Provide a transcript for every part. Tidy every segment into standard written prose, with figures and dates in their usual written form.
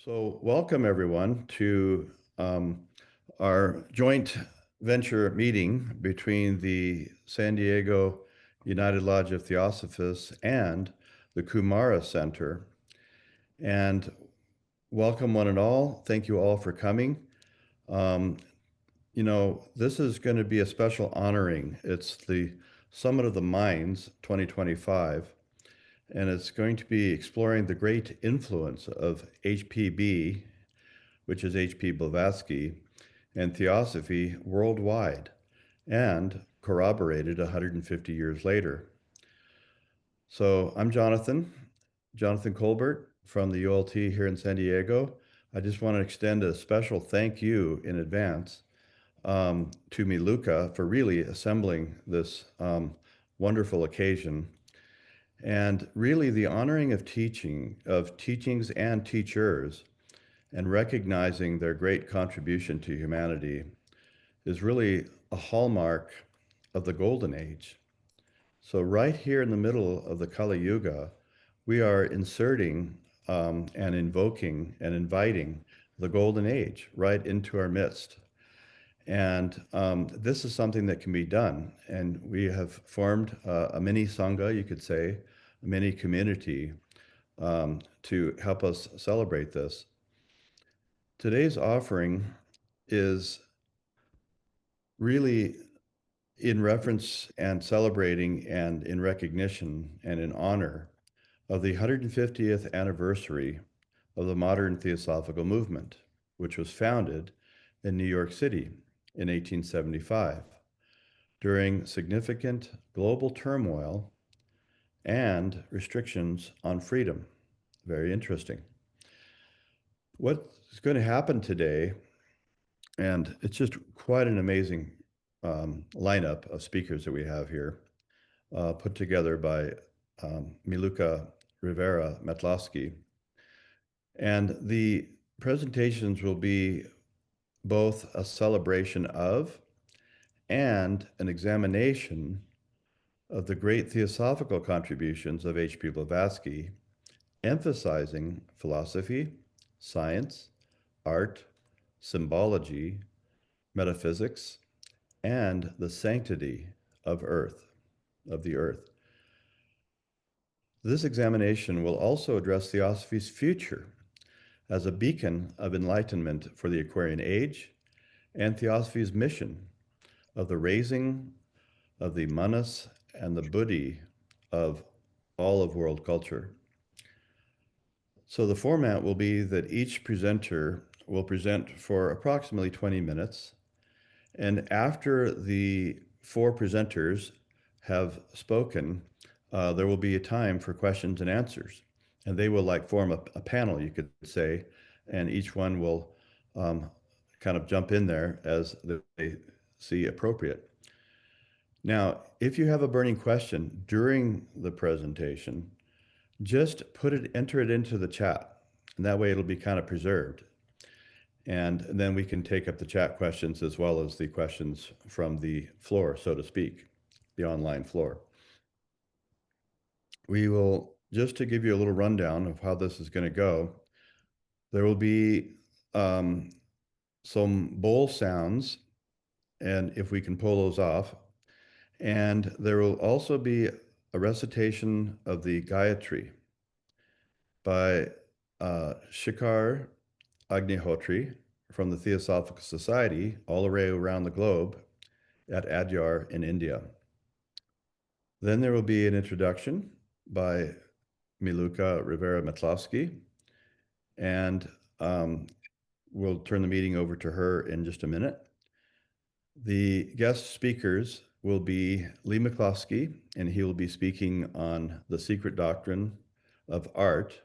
So, welcome everyone to our joint venture meeting between the San Diego United Lodge of Theosophists and the Kumara Center. And welcome one and all. Thank you all for coming. Um, this is going to be a special honoring. It's the Summit of the Minds 2025, and it's going to be exploring the great influence of HPB, which is H.P. Blavatsky, and Theosophy worldwide, and corroborated 150 years later. So I'm Jonathan Colbert from the ULT here in San Diego. I just want to extend a special thank you in advance to Miluka for really assembling this wonderful occasion. And really the honoring of teachings and teachers, and recognizing their great contribution to humanity is really a hallmark of the Golden Age. So, right here in the middle of the Kali Yuga, we are inserting and invoking and inviting the Golden Age right into our midst. And this is something that can be done. And we have formed a mini Sangha, you could say, a mini community to help us celebrate this. Today's offering is really in reference and celebrating and in recognition and in honor of the 150th anniversary of the modern Theosophical movement, which was founded in New York City in 1875 during significant global turmoil and restrictions on freedom. Very interesting. What's going to happen today, and it's just quite an amazing lineup of speakers that we have here, put together by Miluka Rivera Metlasky. And the presentations will be both a celebration of and an examination of the great theosophical contributions of H.P. Blavatsky, emphasizing philosophy, science, art, symbology, metaphysics, and the sanctity of the earth. This examination will also address Theosophy's future as a beacon of enlightenment for the Aquarian Age, and Theosophy's mission of the raising of the Manas and the Buddhi of all of world culture. So the format will be that each presenter will present for approximately 20 minutes, and after the four presenters have spoken, there will be a time for questions and answers. And they will form a panel, you could say, and each one will kind of jump in there as they see appropriate. Now, if you have a burning question during the presentation, just enter it into the chat, and that way it'll be kind of preserved. And then we can take up the chat questions as well as the questions from the floor, so to speak, the online floor. We will, just to give you a little rundown of how this is going to go, there will be some bowl sounds, and if we can pull those off. And there will also be a recitation of the Gayatri by Shikhar Agnihotri from the Theosophical Society all the way around the globe at Adyar in India. Then there will be an introduction by Miluka Rivera Metlasky, and we'll turn the meeting over to her in just a minute. The guest speakers will be Lee McCloskey, and he will be speaking on the secret doctrine of art,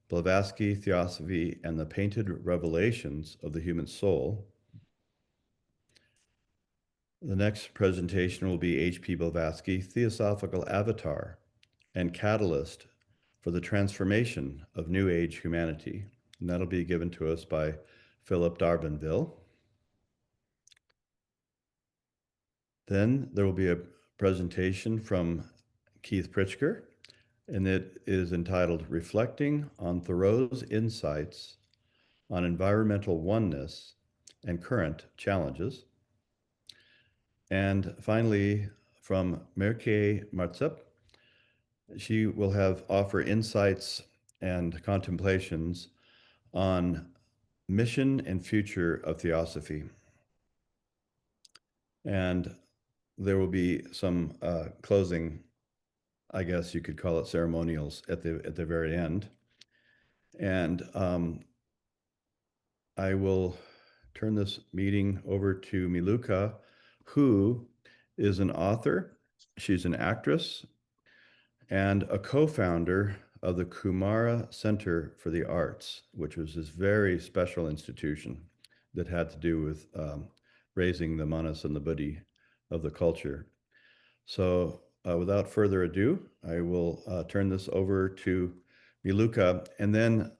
Blavatsky, Theosophy, and the painted revelations of the human soul. The next presentation will be H.P. Blavatsky, Theosophical Avatar and Catalyst for the Transformation of New Age Humanity. And that'll be given to us by Philip Darbanville. Then there will be a presentation from Keith Pritzker, and it is entitled Reflecting on Thoreau's Insights on environmental oneness and current challenges. And finally, from Merke Martzep, she will offer insights and contemplations on mission and future of theosophy. And there will be some closing, I guess you could call it ceremonials at the very end. And I will turn this meeting over to Miluka, who is an author. She's an actress and a co-founder of the Kumara Center for the Arts, which was this very special institution that had to do with raising the manas and the buddhi of the culture. So without further ado, I will turn this over to Miluka. And then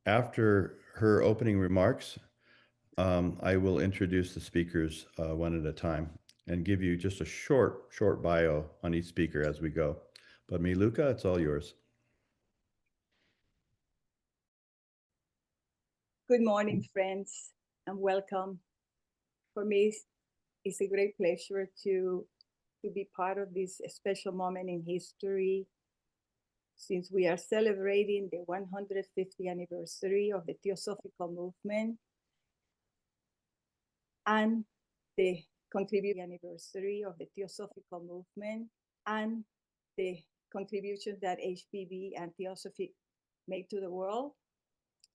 after her opening remarks, I will introduce the speakers one at a time and give you just a short bio on each speaker as we go. But Miluka, it's all yours. Good morning, friends, and welcome. For me, it's a great pleasure to be part of this special moment in history, since we are celebrating the 150th anniversary of the Theosophical movement and the anniversary of the Theosophical movement and the contribution that HPB and Theosophy made to the world.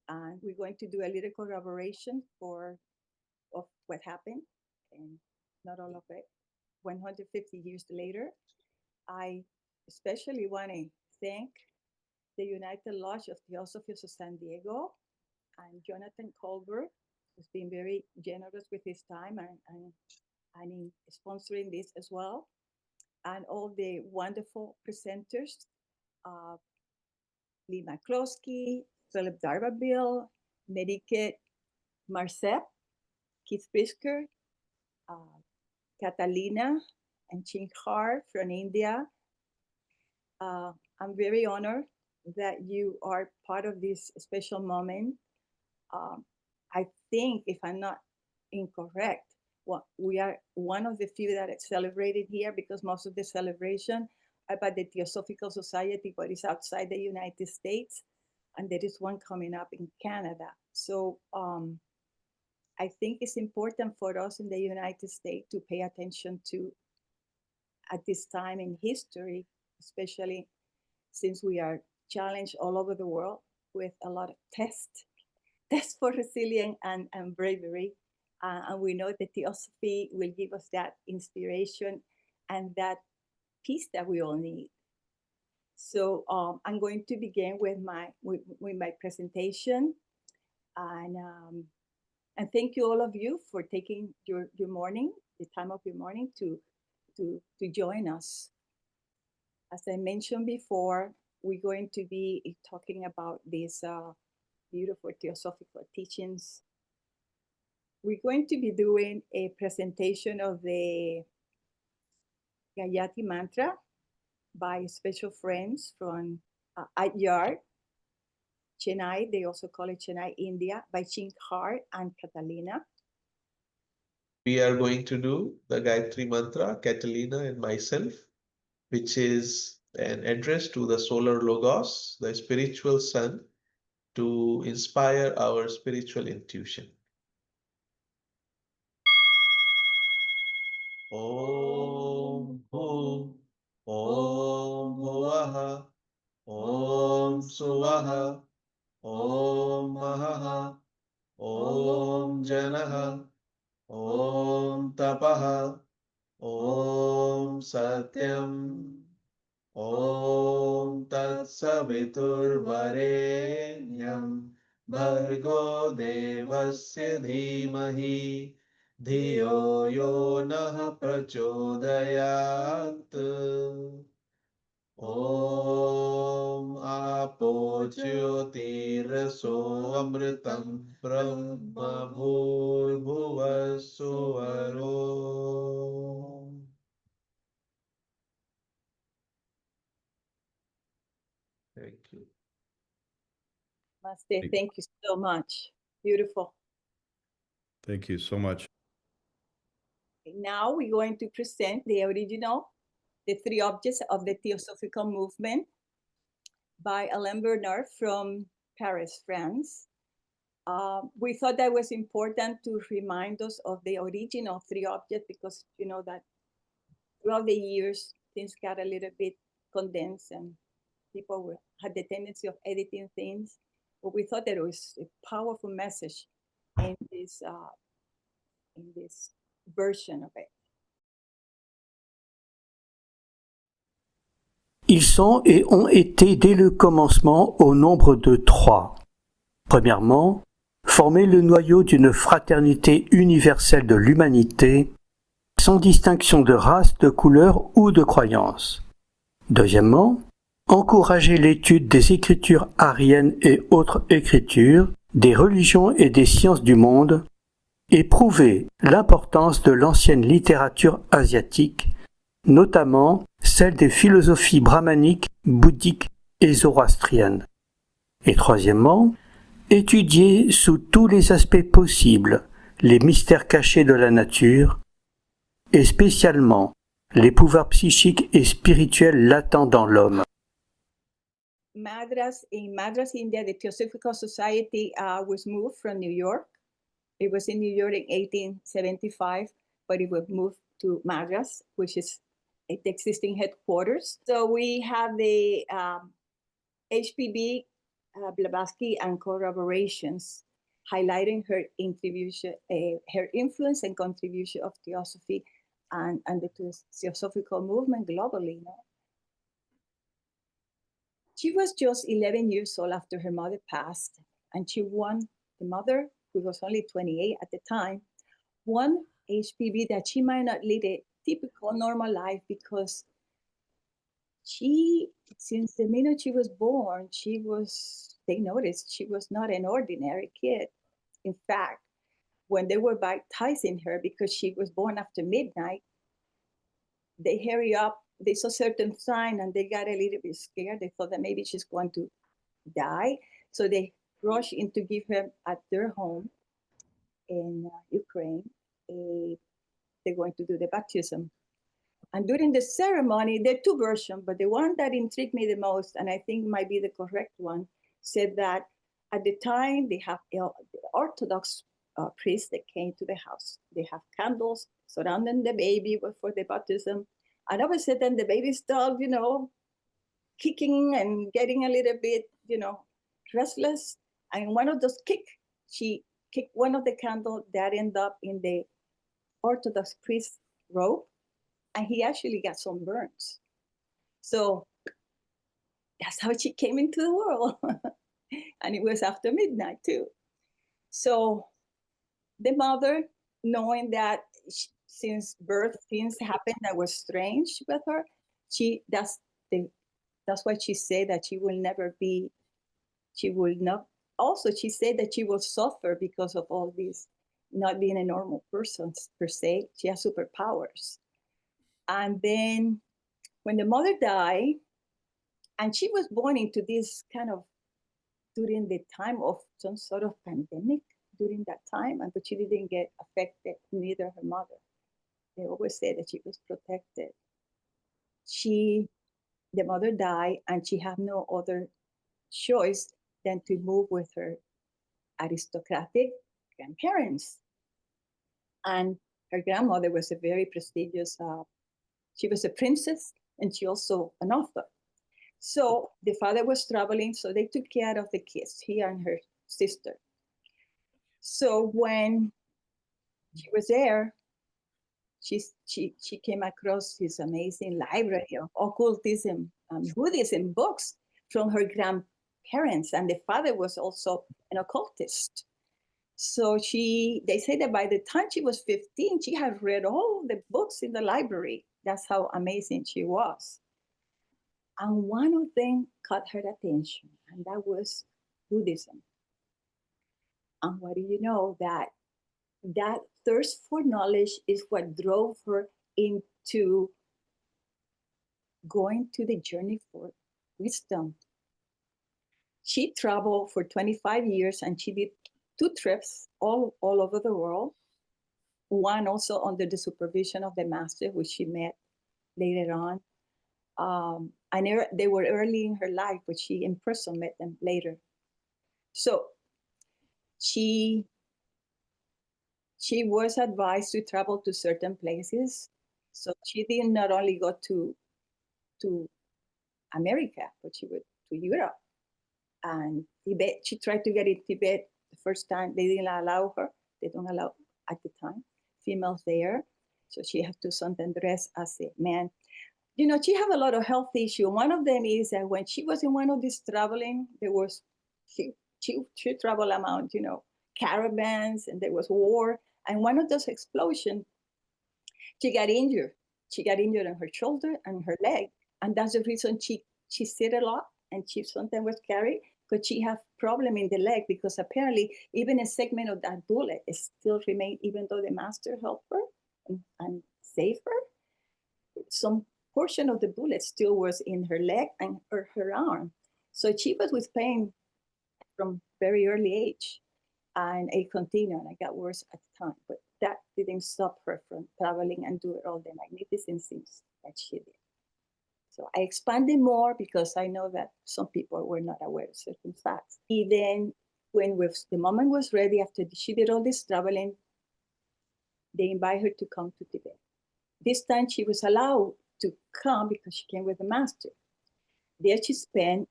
And we're going to do a little corroboration of what happened, and not all of it. 150 years later, I especially want to thank the United Lodge of Theosophists of San Diego and Jonathan Colbert, who's been very generous with his time and in sponsoring this as well, and all the wonderful presenters, Lee McCloskey, Philip Darvabille, Merike Martzep, Keith Brisker, Catalina, and Chinkhar from India. I'm very honored that you are part of this special moment. I think, if I'm not incorrect, we are one of the few that it's celebrated here, because most of the celebration about the Theosophical Society, but it's outside the United States, and there is one coming up in Canada. So I think it's important for us in the United States to pay attention to, at this time in history, especially since we are challenged all over the world with a lot of tests for resilience and bravery. And we know that Theosophy will give us that inspiration and that peace that we all need. So I'm going to begin with my presentation, and thank you, all of you, for taking your morning, the time of your morning, to join us. As I mentioned before, we're going to be talking about these beautiful theosophical teachings. We're going to be doing a presentation of the Gayatri Mantra by special friends from Adyar, Chennai. They also call it Chennai, India, by Chinkhar and Catalina. We are going to do the Gayatri Mantra, Catalina and myself, which is an address to the solar logos, the spiritual sun, to inspire our spiritual intuition. Om Hum, Om Huvaha, Om Suvaha, Om Mahaha, Om Janaha, Om Tapaha, Om Satyam, Om Tat Saviturvarenyam Bhargo Devasya Dhimahi Dhiyo Yo Nah Prachodayat. Om Apo Jyotirso Amritam Brahma Bhur Bhuvasuvaro. Thank you. Namaste. Thank you so much. Beautiful. Thank you so much. Now we're going to present the original, the three objects of the Theosophical movement by Alain Bernard from Paris, France. We thought that was important to remind us of the original three objects because you know that throughout the years things got a little bit condensed and people had the tendency of editing things. But we thought that it was a powerful message in this version of it. Ils sont et ont été dès le commencement au nombre de trois. Premièrement, former le noyau d'une fraternité universelle de l'humanité, sans distinction de race, de couleur ou de croyance. Deuxièmement, encourager l'étude des écritures aryennes et autres écritures, des religions et des sciences du monde, et prouver l'importance de l'ancienne littérature asiatique, notamment celle des philosophies brahmaniques, bouddhiques et zoroastriennes. Et troisièmement, étudier sous tous les aspects possibles les mystères cachés de la nature, et spécialement les pouvoirs psychiques et spirituels latents dans l'homme. Madras, in Madras, India, the Theosophical Society was moved from New York. It was in New York in 1875, but it was moved to Madras, which is the existing headquarters. So we have the HPB Blavatsky and corroborations highlighting her influence and contribution of Theosophy and the Theosophical movement globally. You know? She was just 11 years old after her mother passed, and she won, the mother, who was only 28 at the time, won HPV that she might not lead a typical normal life because she, since the minute she was born, they noticed she was not an ordinary kid. In fact, when they were baptizing her because she was born after midnight, they hurry up, they saw certain sign and they got a little bit scared. They thought that maybe she's going to die. So they rushed in to give her at their home in Ukraine. They're going to do the baptism. And during the ceremony, there are two versions, but the one that intrigued me the most, and I think might be the correct one, said that at the time they have the Orthodox priests that came to the house. They have candles surrounding the baby for the baptism. And all of a sudden the baby started, kicking and getting a little bit, restless. And one of those she kicked one of the candles that ended up in the Orthodox priest's robe. And he actually got some burns. So that's how she came into the world. And it was after midnight too. So the mother, knowing that since birth things happened that was strange with her, that's why she said that she will not. Also, she said that she will suffer because of all this, not being a normal person per se. She has superpowers. And then when the mother died, and she was born into this kind of during the time of some sort of pandemic during that time, but she didn't get affected, neither her mother. They always say that she was protected. The mother died, and she had no other choice than to move with her aristocratic grandparents. And her grandmother was a very prestigious, she was a princess, and she also an author. So the father was traveling, so they took care of the kids, he and her sister. So when she was there, she came across this amazing library of occultism and Buddhism books from her grandparents, and the father was also an occultist. So they say that by the time she was 15, she had read all the books in the library. That's how amazing she was. And one of them caught her attention, and that was Buddhism. And what do you know? That thirst for knowledge is what drove her into going to the journey for wisdom. She traveled for 25 years, and she did 2 trips all over the world. One also under the supervision of the master, which she met later on. They were early in her life, but she in person met them later. So she was advised to travel to certain places. So she did not only go to America, but she went to Europe and Tibet. She tried to get in Tibet the first time. They didn't allow her. They don't allow at the time females there. So she had to sometimes dress as a man. You know, she had a lot of health issues. One of them is that when she was in one of these traveling, there was she traveled among, you know, caravans, and there was war. And one of those explosions, she got injured. She got injured on her shoulder and her leg. And that's the reason she sit a lot and she sometimes was carried, because she have problem in the leg, because apparently even a segment of that bullet is still remain, even though the master helped her and saved her. Some portion of the bullet still was in her leg and her arm. So she was with pain from very early age, and it continued and it got worse at the time. But that didn't stop her from traveling and doing all the magnificent things that she did. So I expanded more because I know that some people were not aware of certain facts. And then when the moment was ready, after she did all this traveling, they invited her to come to Tibet. This time she was allowed to come because she came with the master. There she spent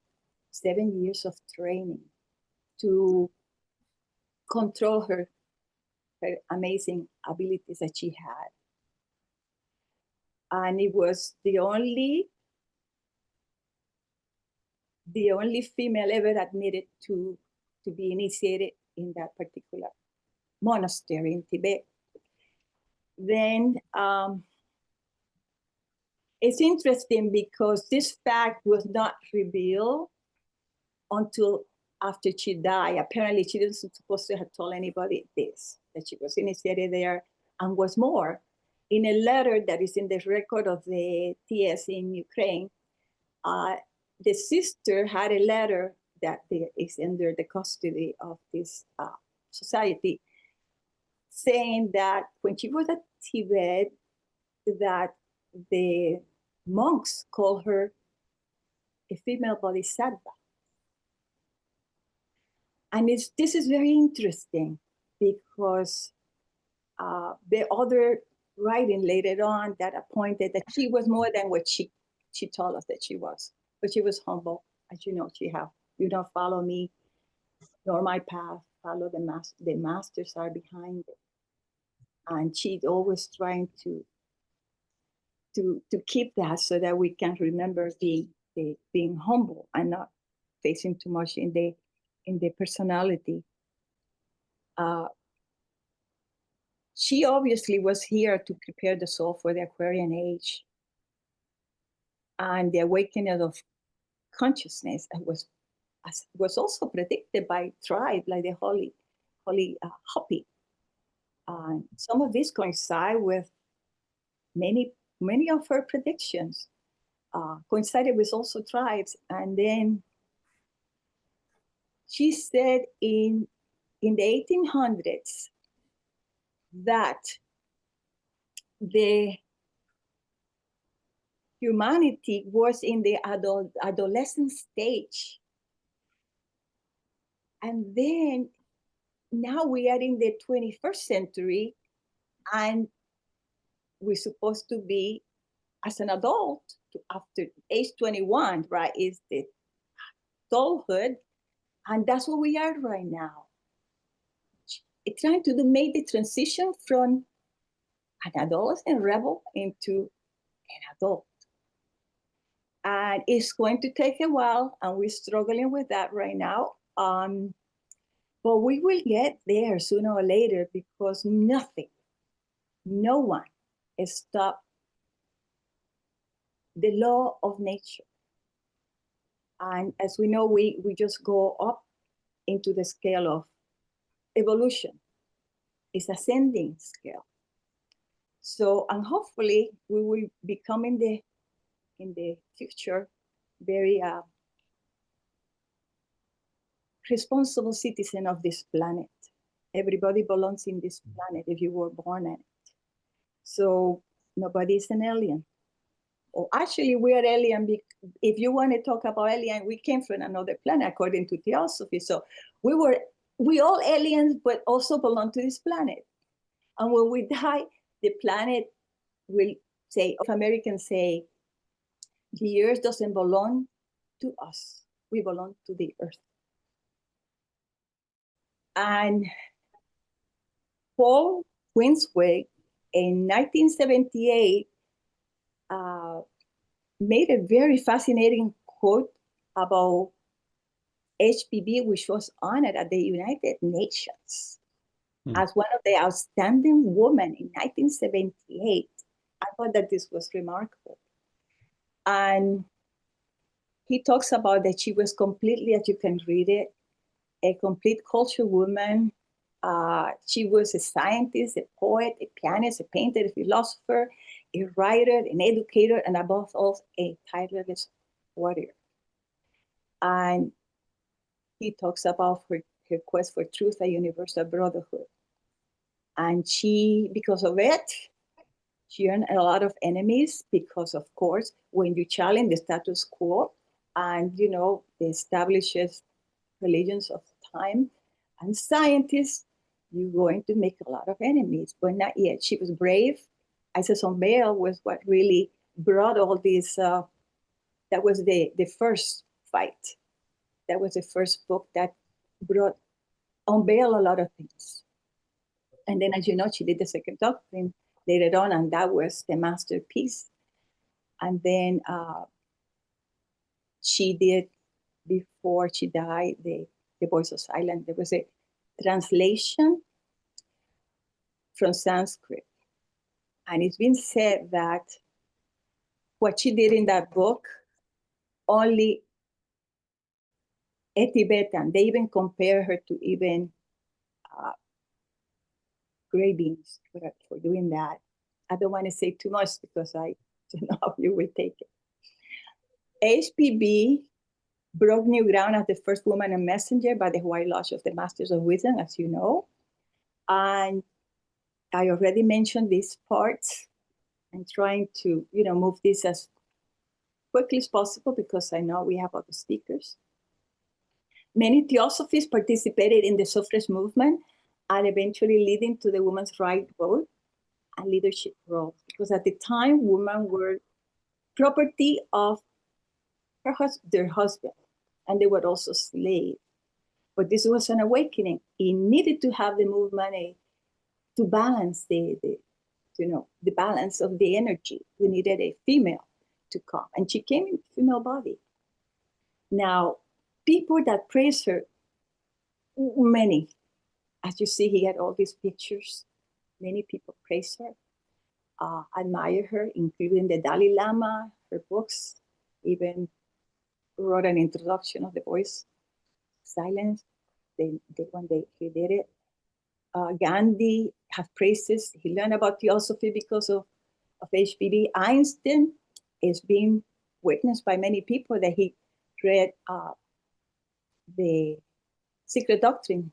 7 years of training to control her amazing abilities that she had. And it was the only female ever admitted to be initiated in that particular monastery in Tibet. Then it's interesting because this fact was not revealed until after she died. Apparently, she wasn't supposed to have told anybody this, that she was initiated there, and was more. In a letter that is in the record of the TS in Ukraine, the sister had a letter that is under the custody of this society, saying that when she was at Tibet, that the monks called her a female bodhisattva. And this is very interesting because the other writing later on that appointed that she was more than what she told us that she was. But she was humble, as you know, you don't follow me nor my path, follow the master. The masters are behind it. And she's always trying to keep that so that we can remember being humble and not facing too much in the personality. She obviously was here to prepare the soul for the Aquarian age and the awakening of consciousness. Was also predicted by tribe like the Holy Hopi. Some of these coincide with many of her predictions. Coincided with also tribes, and then she said in the 1800s that the humanity was in the adolescent stage. And then now we are in the 21st century, and we're supposed to be as an adult after age 21, right, is the adulthood. And that's what we are right now. It's trying to make the transition from an adolescent rebel into an adult. And it's going to take a while, and we're struggling with that right now. But we will get there sooner or later, because no one has stopped the law of nature. And as we know, we just go up into the scale of evolution. It's ascending scale. So, and hopefully we will become in the future very responsible citizen of this planet. Everybody belongs in this planet if you were born in it. So nobody is an alien. Or actually, we are alien. If you want to talk about alien, we came from another planet according to theosophy. So we all aliens, but also belong to this planet. And when we die, the planet will say, if Americans say, the earth doesn't belong to us. We belong to the earth. And Paul Winswig in 1978 made a very fascinating quote about HPB, which was honored at the United Nations as one of the outstanding women in 1978. I thought that this was remarkable. And he talks about that she was completely, as you can read it, a complete culture woman. She was a scientist, a poet, a pianist, a painter, a philosopher, a writer, an educator, and above all, a tireless warrior. And he talks about her quest for truth and universal brotherhood. And she, because of it, she earned a lot of enemies because, of course, when you challenge the status quo and, you know, the established religions of the time and scientists, you're going to make a lot of enemies, but not yet. She was brave. Isis on Bail was what really brought all these, that was the first fight. That was the first book that brought on Bail a lot of things. And then, as you know, she did the Second Doctrine later on, and that was the masterpiece. And then she did, before she died, the Voice of Silence. There was a translation from Sanskrit. And it's been said that what she did in that book, only a Tibetan, they even compare her to even gray beans for doing that. I don't want to say too much because I don't know how you will take it. HPB broke new ground as the first woman and messenger by the White Lodge of the Masters of Wisdom, as you know. And I already mentioned this part. I'm trying to, you know, move this as quickly as possible because I know we have other speakers. Many theosophies participated in the suffrage movement and eventually leading to the women's right vote and leadership roles. Because at the time, women were property of their husband, and they were also slaves. But this was an awakening. It needed to have the movement to balance the balance of the energy. We needed a female to come, and she came in female body. Now, people that praise her, many, as you see, he had all these pictures. Many people praise her, admire her, including the Dalai Lama, her books, even wrote an introduction of the Voice Silence. He did it. Gandhi have praises. He learned about theosophy because of HPB. Einstein is being witnessed by many people that he read the Secret Doctrine.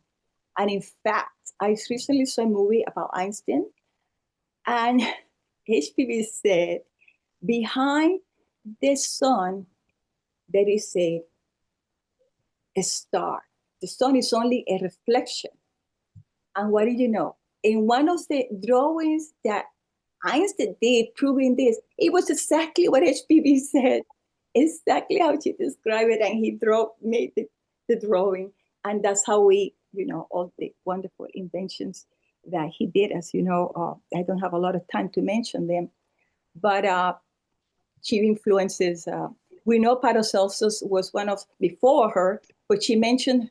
And in fact, I recently saw a movie about Einstein, and HPB said, behind the sun, there is a star. The sun is only a reflection. And what did you know? In one of the drawings that Einstein did proving this, it was exactly what HPB said, exactly how she described it, and he made the drawing. And that's how we, you know, all the wonderful inventions that he did. As you know, I don't have a lot of time to mention them, but she influences, we know Paracelsus was one of before her, but she mentioned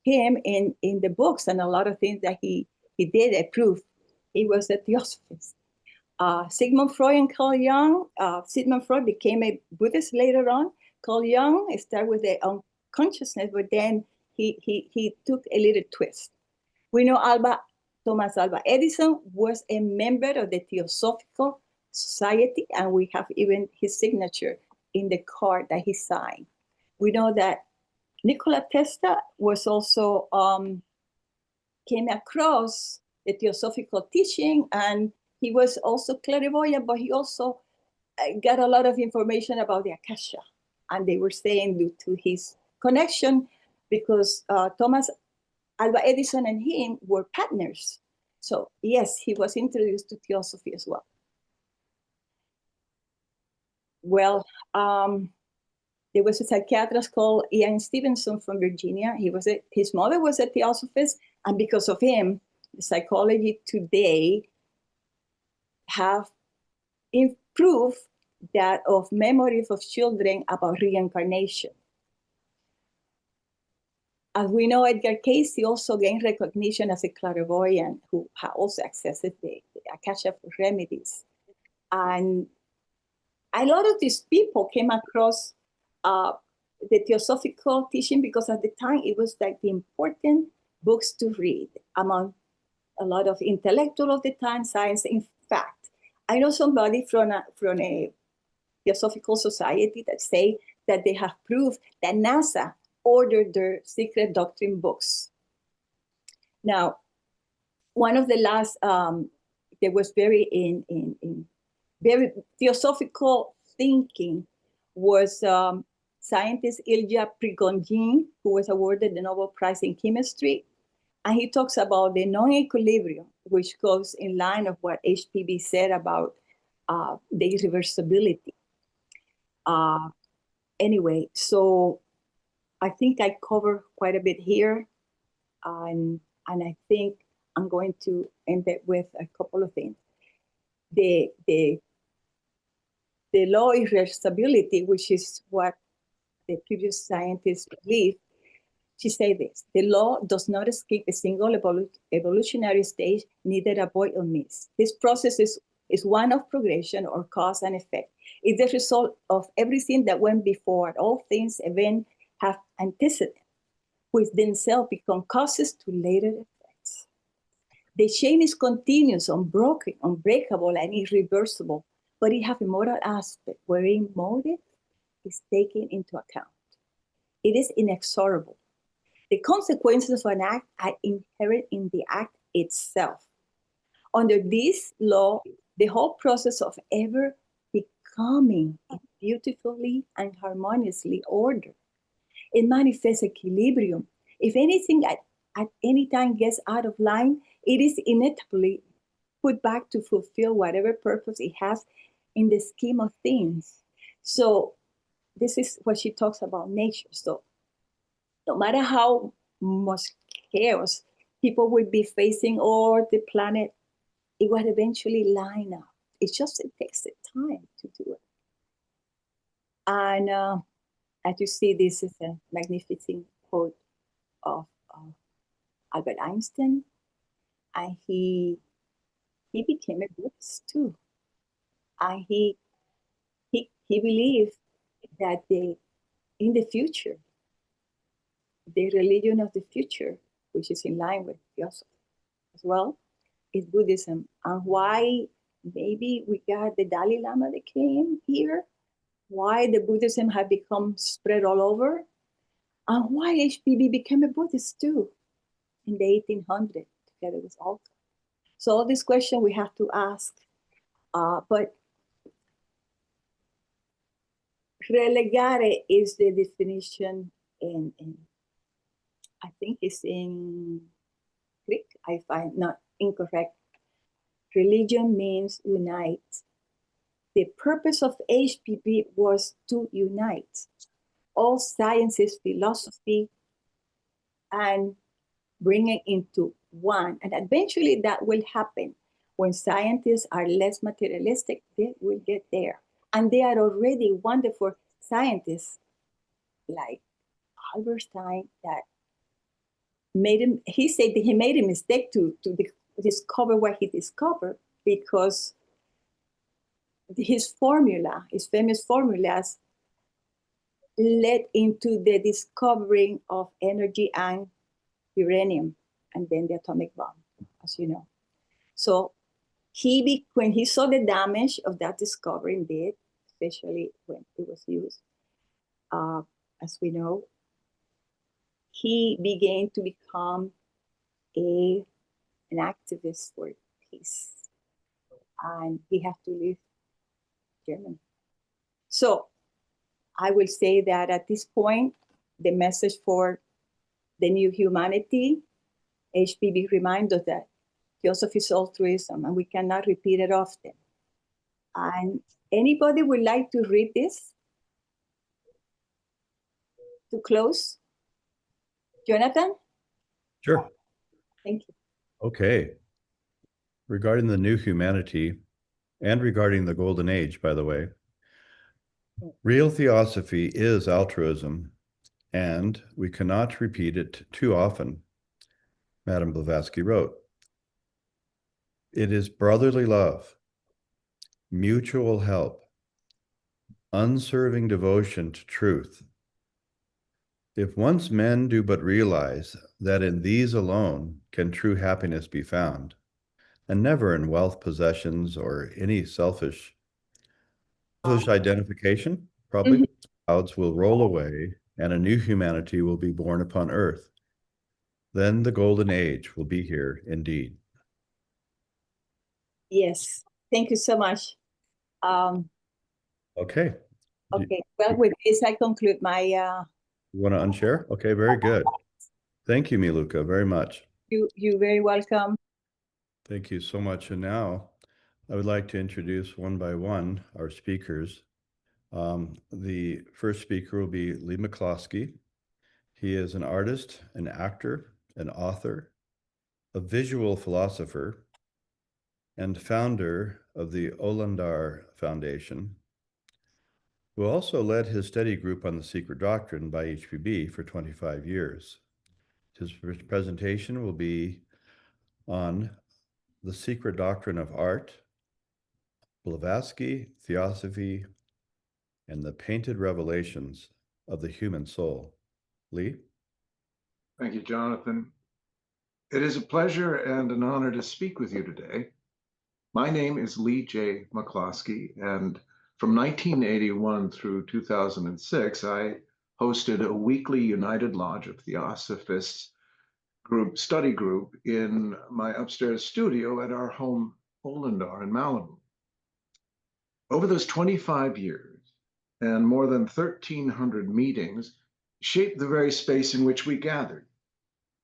him in the books, and a lot of things that he did prove he was a theosophist. Sigmund Freud and Carl Jung. Sigmund Freud became a Buddhist later on. Carl Jung started with the unconsciousness, but then he took a little twist. We know Thomas Alva Edison was a member of the Theosophical Society, and we have even his signature in the card that he signed. We know that Nikola Tesla was also came across the theosophical teaching, and he was also clairvoyant, but he also got a lot of information about the Akasha. And they were saying due to his connection, because Thomas Alva Edison and him were partners. So yes, he was introduced to theosophy as well. Well, there was a psychiatrist called Ian Stevenson from Virginia. His mother was a theosophist, and because of him, the psychology today have improved that of memories of children about reincarnation. As we know, Edgar Cayce also gained recognition as a clairvoyant who also accessed the Akasha for remedies. And a lot of these people came across the theosophical teaching because at the time it was like the important books to read among a lot of intellectuals of the time, science. In fact, I know somebody from a Theosophical Society that say that they have proved that NASA ordered their secret doctrine books. Now, one of the last, there was very very theosophical thinking was scientist Ilya Prigogine, who was awarded the Nobel Prize in Chemistry. And he talks about the non-equilibrium, which goes in line of what HPB said about the irreversibility. Anyway, so I think I cover quite a bit here. And I think I'm going to end it with a couple of things. The law of irreversibility, which is what the previous scientists believe, she said this: the law does not escape a single evolutionary stage, neither avoid or miss. This process is one of progression or cause and effect. It's the result of everything that went before. All things, events have antecedent, which themselves become causes to later effects. The chain is continuous, unbroken, unbreakable, and irreversible, but it has a moral aspect wherein motive is taken into account. It is inexorable. The consequences of an act are inherent in the act itself. Under this law, the whole process of ever becoming is beautifully and harmoniously ordered. It manifests equilibrium. If anything at any time gets out of line, it is inevitably put back to fulfill whatever purpose it has in the scheme of things. So this is what she talks about nature. So no matter how much chaos people would be facing or the planet, it would eventually line up. It takes the time to do it. And as you see, this is a magnificent quote of Albert Einstein. And he became a Buddhist too. And he believed that in the future, the religion of the future, which is in line with theosophy as well, is Buddhism. And why maybe we got the Dalai Lama that came here, why the Buddhism had become spread all over, and why HPB became a Buddhist too in the 1800s together with Alka. So all these questions we have to ask, but relegare is the definition in I think it's in Greek, I find not incorrect. Religion means unite. The purpose of HPB was to unite all sciences, philosophy, and bring it into one. And eventually that will happen. When scientists are less materialistic, they will get there. And they are already wonderful scientists like Albert Einstein that he said that he made a mistake to discover what he discovered because his famous formulas led into the discovering of energy and uranium and then the atomic bomb, as you know. So when he saw the damage of that discovery did, especially when it was used, as we know, he began to become an activist for peace, and he had to leave Germany. So I will say that at this point, the message for the new humanity, HPB reminds us that theosophy is altruism, and we cannot repeat it often. And anybody would like to read this to close? Jonathan? Sure. Thank you. Okay. Regarding the new humanity and regarding the golden age, by the way, real theosophy is altruism, and we cannot repeat it too often. Madame Blavatsky wrote, "It is brotherly love, mutual help, unserving devotion to truth. If once men do but realize that in these alone can true happiness be found, and never in wealth, possessions, or any selfish identification, probably clouds will roll away and a new humanity will be born upon earth. Then the golden age will be here indeed." Yes, thank you so much. Okay. Okay, well, with this, I conclude my, You want to unshare? Okay, very good. Thank you, Miluka, very much. you're very welcome. Thank you so much. And now I would like to introduce one by one our speakers. The first speaker will be Lee McCloskey. He is an artist, an actor, an author, a visual philosopher, and founder of the Olandar Foundation, who also led his study group on the Secret Doctrine by HPB for 25 years. His presentation will be on the Secret Doctrine of Art, Blavatsky, Theosophy, and the Painted Revelations of the Human Soul. Lee? Thank you, Jonathan. It is a pleasure and an honor to speak with you today. My name is Lee J. McCloskey, and from 1981 through 2006, I hosted a weekly United Lodge of Theosophists study group in my upstairs studio at our home, Olandar in Malibu. Over those 25 years and more than 1,300 meetings shaped the very space in which we gathered.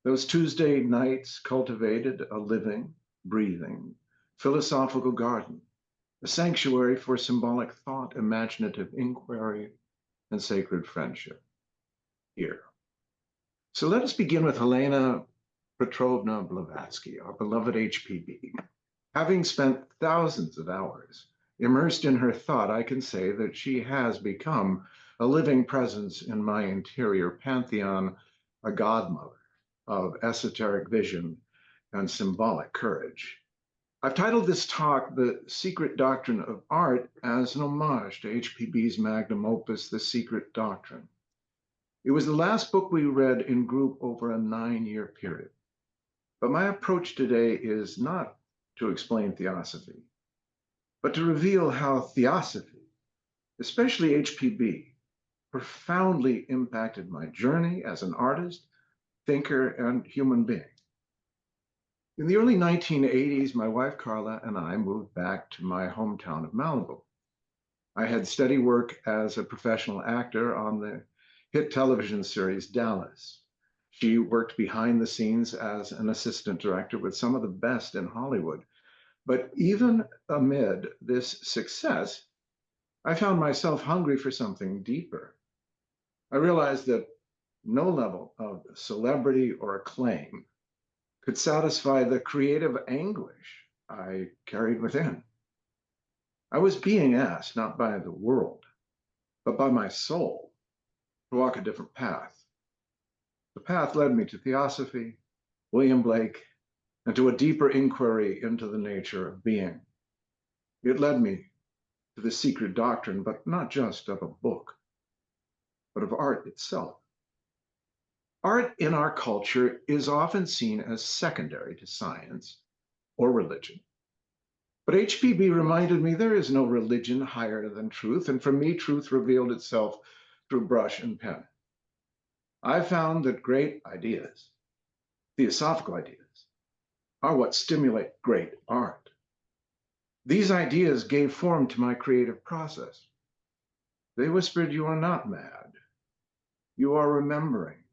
Those Tuesday nights cultivated a living, breathing, philosophical garden, a sanctuary for symbolic thought, imaginative inquiry, and sacred friendship. Here. So let us begin with Helena Petrovna Blavatsky, our beloved HPB. Having spent thousands of hours immersed in her thought, I can say that she has become a living presence in my interior pantheon, a godmother of esoteric vision and symbolic courage. I've titled this talk, The Secret Doctrine of Art, as an homage to HPB's magnum opus, The Secret Doctrine. It was the last book we read in group over a 9-year period. But my approach today is not to explain theosophy, but to reveal how theosophy, especially HPB, profoundly impacted my journey as an artist, thinker, and human being. In the early 1980s, my wife Carla and I moved back to my hometown of Malibu. I had steady work as a professional actor on the hit television series Dallas. She worked behind the scenes as an assistant director with some of the best in Hollywood. But even amid this success, I found myself hungry for something deeper. I realized that no level of celebrity or acclaim could satisfy the creative anguish I carried within. I was being asked, not by the world, but by my soul, to walk a different path. The path led me to theosophy, William Blake, and to a deeper inquiry into the nature of being. It led me to the secret doctrine, but not just of a book, but of art itself. Art in our culture is often seen as secondary to science or religion. But HPB reminded me there is no religion higher than truth, and for me, truth revealed itself through brush and pen. I found that great ideas, theosophical ideas, are what stimulate great art. These ideas gave form to my creative process. They whispered, "You are not mad. You are remembering."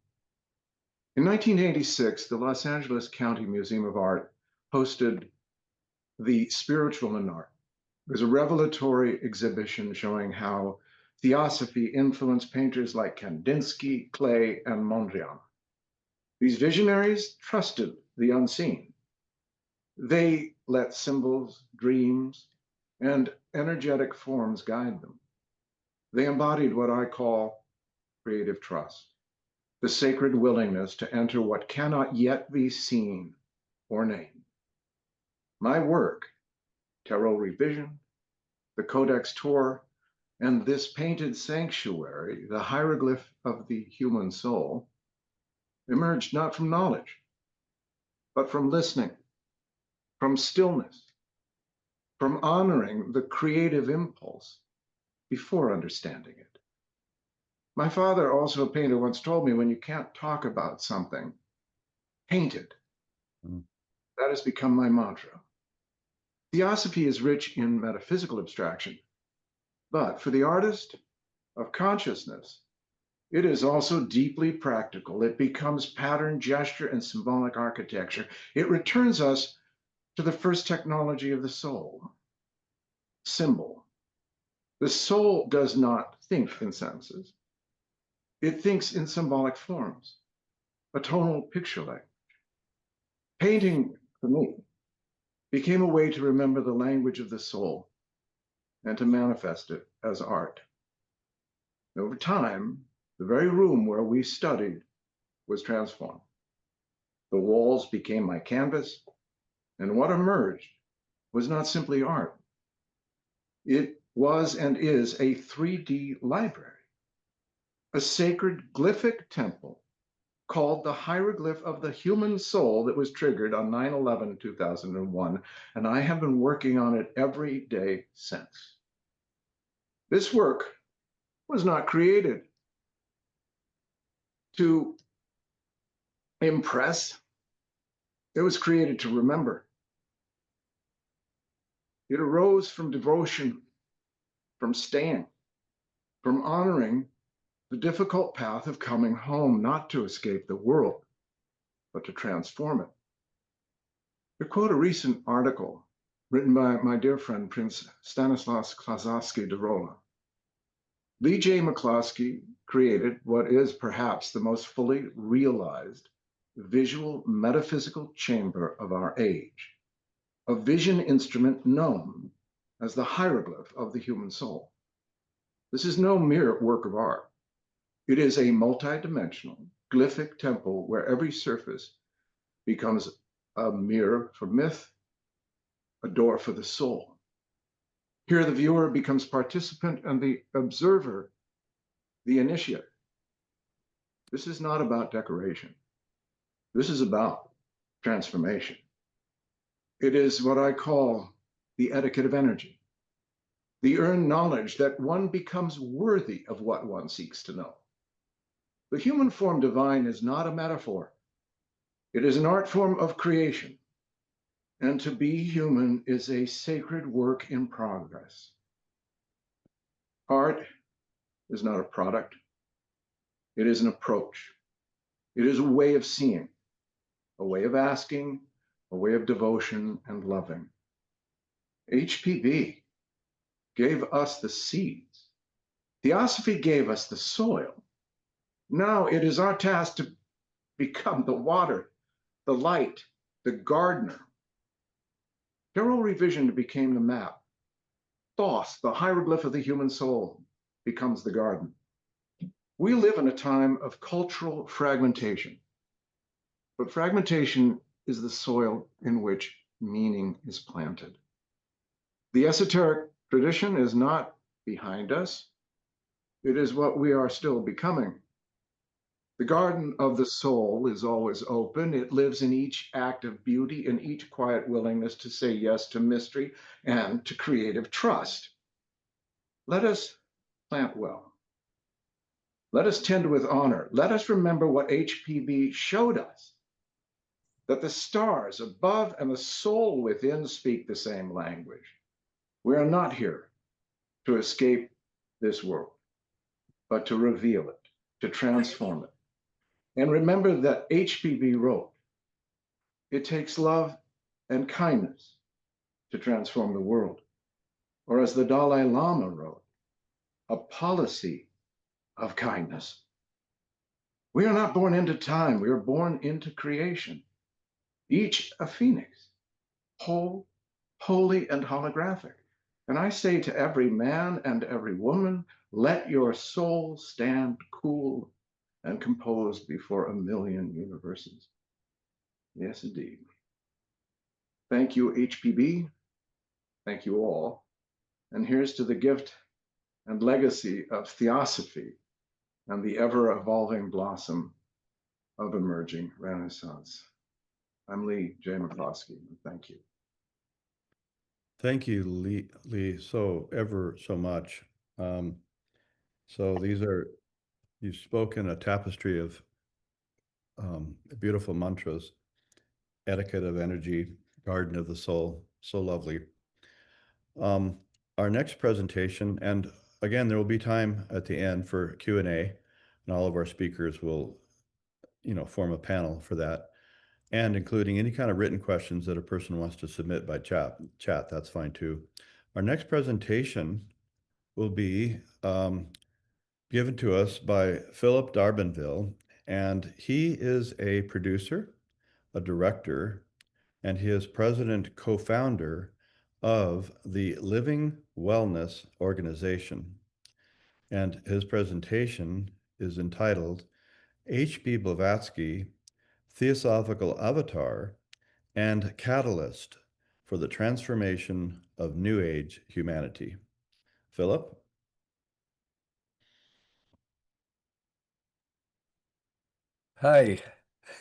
In 1986, the Los Angeles County Museum of Art hosted The Spiritual in Art. It was a revelatory exhibition showing how theosophy influenced painters like Kandinsky, Klee, and Mondrian. These visionaries trusted the unseen. They let symbols, dreams, and energetic forms guide them. They embodied what I call creative trust, the sacred willingness to enter what cannot yet be seen or named. My work, Tarot Revision, the Codex Tor, and this painted sanctuary, the hieroglyph of the human soul, emerged not from knowledge, but from listening, from stillness, from honoring the creative impulse before understanding it. My father, also a painter, once told me, when you can't talk about something, paint it. That has become my mantra. Theosophy is rich in metaphysical abstraction, but for the artist of consciousness, it is also deeply practical. It becomes pattern, gesture, and symbolic architecture. It returns us to the first technology of the soul, symbol. The soul does not think in senses. It thinks in symbolic forms, a tonal picture language. Painting, for me, became a way to remember the language of the soul and to manifest it as art. Over time, the very room where we studied was transformed. The walls became my canvas, and what emerged was not simply art. It was and is a 3D library, a sacred glyphic temple called the Hieroglyph of the Human Soul that was triggered on 9/11/2001, and I have been working on it every day since. This work was not created to impress. It was created to remember. It arose from devotion, from staying, from honoring the difficult path of coming home, not to escape the world, but to transform it. To quote a recent article written by my dear friend, Prince Stanislas Klazowski de Rola, Lee J. McCloskey created what is perhaps the most fully realized visual metaphysical chamber of our age, a vision instrument known as the hieroglyph of the human soul. This is no mere work of art. It is a multidimensional glyphic temple where every surface becomes a mirror for myth, a door for the soul. Here, the viewer becomes participant and the observer, the initiate. This is not about decoration. This is about transformation. It is what I call the etiquette of energy, the earned knowledge that one becomes worthy of what one seeks to know. The human form divine is not a metaphor. It is an art form of creation. And to be human is a sacred work in progress. Art is not a product. It is an approach. It is a way of seeing, a way of asking, a way of devotion and loving. HPB gave us the seeds. Theosophy gave us the soil. Now it is our task to become the water, the light, the gardener. Tarot Revision became the map. Thoth, the hieroglyph of the human soul, becomes the garden. We live in a time of cultural fragmentation, but fragmentation is the soil in which meaning is planted. The esoteric tradition is not behind us. It is what we are still becoming. The garden of the soul is always open. It lives in each act of beauty, in each quiet willingness to say yes to mystery and to creative trust. Let us plant well. Let us tend with honor. Let us remember what HPB showed us, that the stars above and the soul within speak the same language. We are not here to escape this world, but to reveal it, to transform it. And remember that HPB wrote, it takes love and kindness to transform the world. Or as the Dalai Lama wrote, a policy of kindness. We are not born into time, we are born into creation. Each a phoenix, whole, holy, and holographic. And I say to every man and every woman, let your soul stand cool and composed before a million universes. Yes, indeed. Thank you, HPB. Thank you all. And here's to the gift and legacy of theosophy and the ever-evolving blossom of emerging Renaissance. I'm Lee J. McCloskey. Thank you. Thank you, Lee, ever so much. So you've spoken a tapestry of beautiful mantras, etiquette of energy, garden of the soul, so lovely. Our next presentation, and again, there will be time at the end for Q&A, and all of our speakers will, form a panel for that, and including any kind of written questions that a person wants to submit by chat, that's fine too. Our next presentation will be given to us by Philip D'Arbonville, and he is a producer, a director, and he is president, co-founder of the Living Wellness Organization. And his presentation is entitled H.P. Blavatsky, Theosophical Avatar and Catalyst for the Transformation of New Age Humanity. Philip? Hi.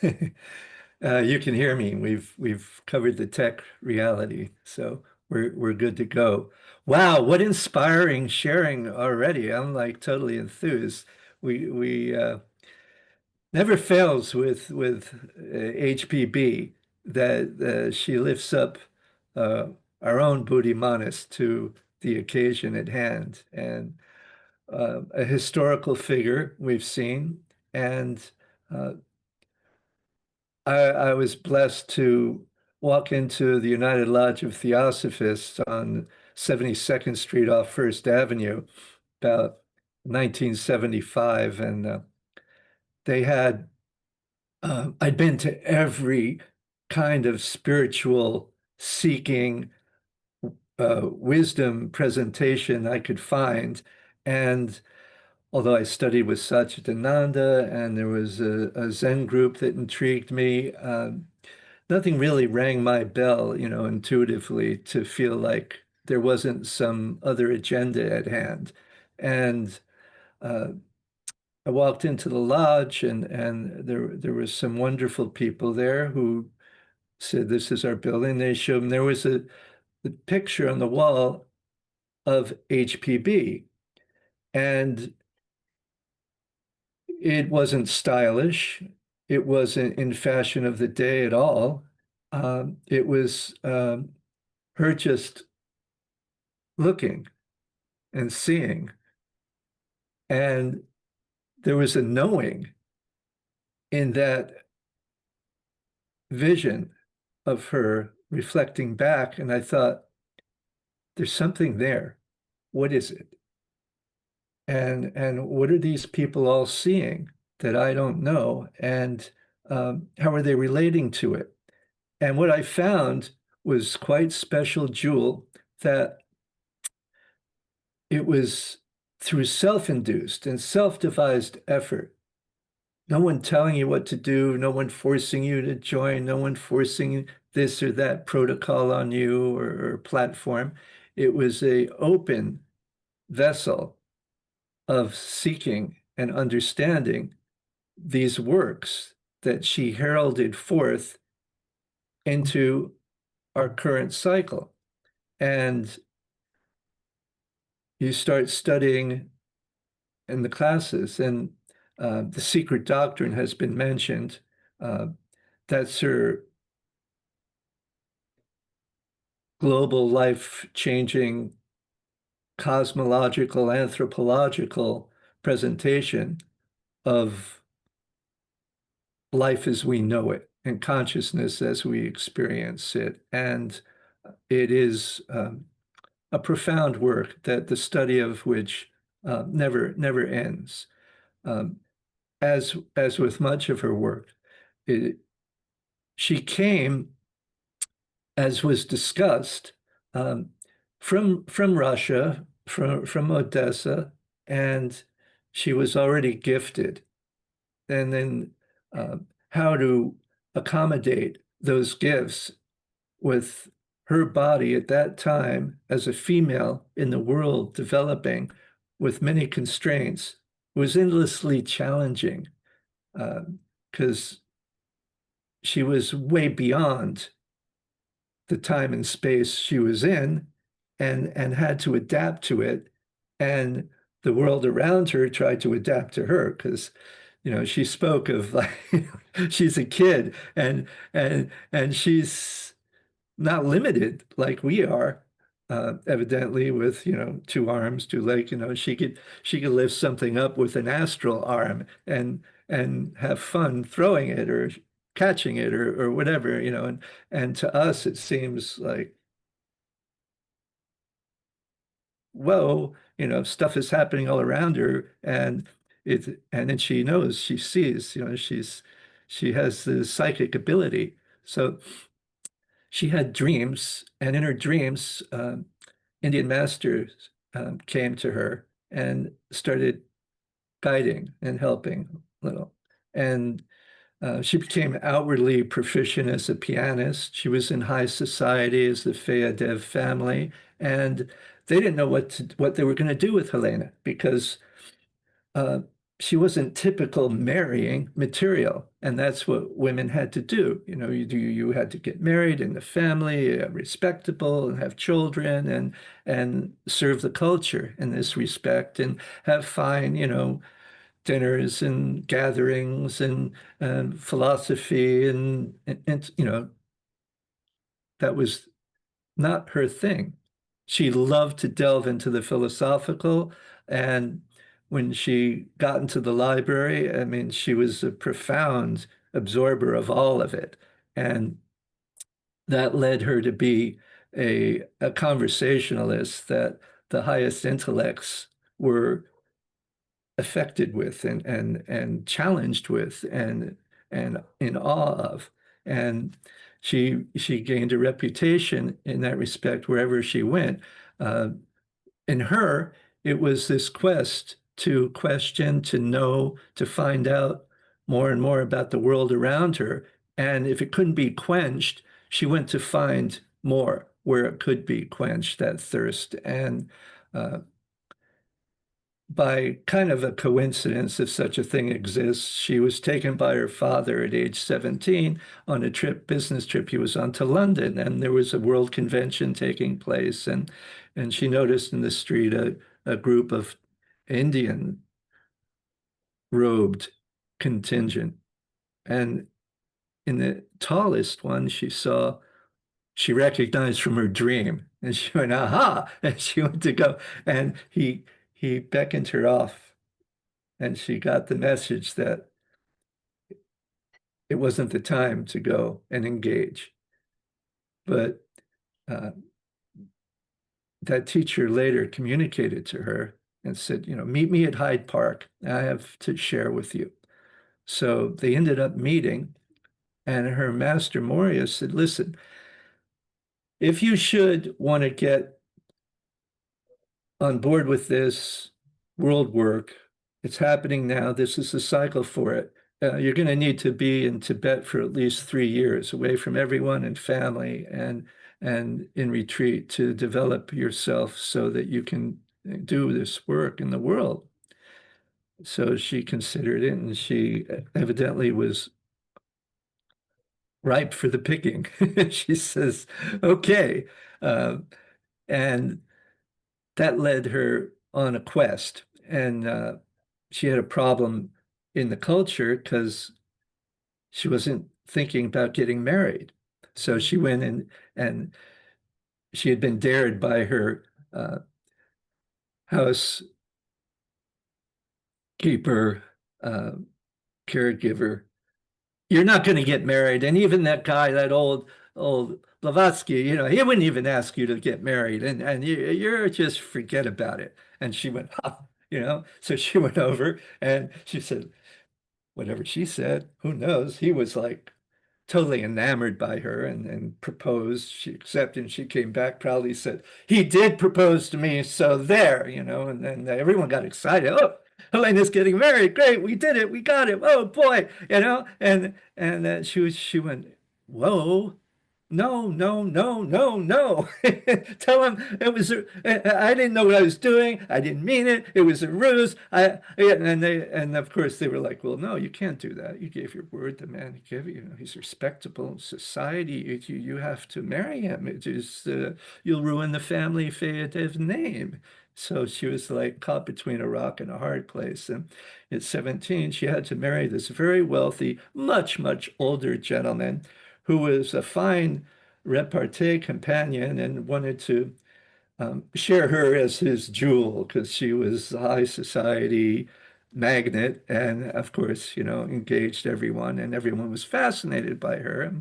You can hear me. We've covered the tech reality, so we're good to go. Wow, what inspiring sharing already. I'm like totally enthused. We never fails with HPB that she lifts up our own Buddhimanas to the occasion at hand, and a historical figure we've seen, and I was blessed to walk into the United Lodge of Theosophists on 72nd Street off First Avenue about 1975. And they had, I'd been to every kind of spiritual seeking wisdom presentation I could find. And although I studied with Satchidananda and there was a Zen group that intrigued me, nothing really rang my bell, intuitively to feel like there wasn't some other agenda at hand. And I walked into the lodge and there was some wonderful people there who said, this is our building. They showed me there was the picture on the wall of HPB. And it wasn't stylish. It wasn't in fashion of the day at all. It was her just looking and seeing. And there was a knowing in that vision of her reflecting back. And I thought, there's something there. What is it? And what are these people all seeing that I don't know? And how are they relating to it? And what I found was quite special, Jewel, that it was through self-induced and self-devised effort. No one telling you what to do, no one forcing you to join, no one forcing this or that protocol on you or platform. It was an open vessel of seeking and understanding these works that she heralded forth into our current cycle. And you start studying in the classes, and the secret doctrine has been mentioned. That's her global life-changing cosmological, anthropological presentation of life as we know it and consciousness as we experience it. And it is a profound work that the study of which never ends. As with much of her work, she came, as was discussed, from Russia, from Odessa, and she was already gifted. And then how to accommodate those gifts with her body at that time as a female in the world developing with many constraints was endlessly challenging, because she was way beyond the time and space she was in, and had to adapt to it. And the world around her tried to adapt to her, because she spoke of, like, she's a kid, and she's not limited like we are, evidently, with 2 arms, 2 legs. She could lift something up with an astral arm and have fun throwing it or catching it or whatever. And to us it seems like, whoa, stuff is happening all around her, and then she knows, she sees, she has the psychic ability. So she had dreams, and in her dreams, Indian masters came to her and started guiding and helping a little. And she became outwardly proficient as a pianist. She was in high society as the Feodev family, and they didn't know what they were going to do with Helena, because she wasn't typical marrying material, and that's what women had to do. You had to get married in the family, respectable, and have children, and serve the culture in this respect, and have fine, dinners and gatherings and philosophy, and that was not her thing. She loved to delve into the philosophical, and when she got into the library, I mean, she was a profound absorber of all of it. And that led her to be a conversationalist that the highest intellects were affected with, and challenged with, and in awe of. And she gained a reputation in that respect wherever she went. In her, it was this quest to question, to know, to find out more and more about the world around her. And if it couldn't be quenched, she went to find more where it could be quenched, that thirst. And by kind of a coincidence, if such a thing exists, she was taken by her father at age 17 on a business trip he was on to London, and there was a world convention taking place, and she noticed in the street a group of Indian robed contingent, and in the tallest one she recognized from her dream, and she went, aha, and she went to go, and he beckoned her off, and she got the message that it wasn't the time to go and engage. But that teacher later communicated to her and said, meet me at Hyde Park. I have to share with you. So they ended up meeting, and her master Moria said, listen, if you should want to get on board with this world work, it's happening now, this is the cycle for it. You're going to need to be in Tibet for at least 3 years, away from everyone and family, and in retreat, to develop yourself so that you can do this work in the world. So she considered it, and she evidently was ripe for the picking. She says, okay. And that led her on a quest. And she had a problem in the culture because she wasn't thinking about getting married. So she went and she had been dared by her housekeeper, caregiver. You're not going to get married. And even that guy, that old Blavatsky, you know, he wouldn't even ask you to get married. And you're just forget about it. And she went, huh, you know, so she went over and she said, whatever she said, who knows? He was like totally enamored by her and proposed. She accepted and she came back, proudly said, he did propose to me. So there, you know, and then everyone got excited. Oh, Helena's getting married. Great. We did it. We got him. Oh boy, you know, and she went, whoa. No, no, no, no, no. Tell him it was I didn't know what I was doing. I didn't mean it. It was a ruse. And of course they were like, well, no, you can't do that. You gave your word. The man gave you, you know, he's respectable in society. You have to marry him. It is you'll ruin the family Feodorov's name. So she was like caught between a rock and a hard place. And at 17, she had to marry this very wealthy, much, much older gentleman who was a fine repartee companion and wanted to share her as his jewel because she was a high society magnate and of course, you know, engaged everyone and everyone was fascinated by her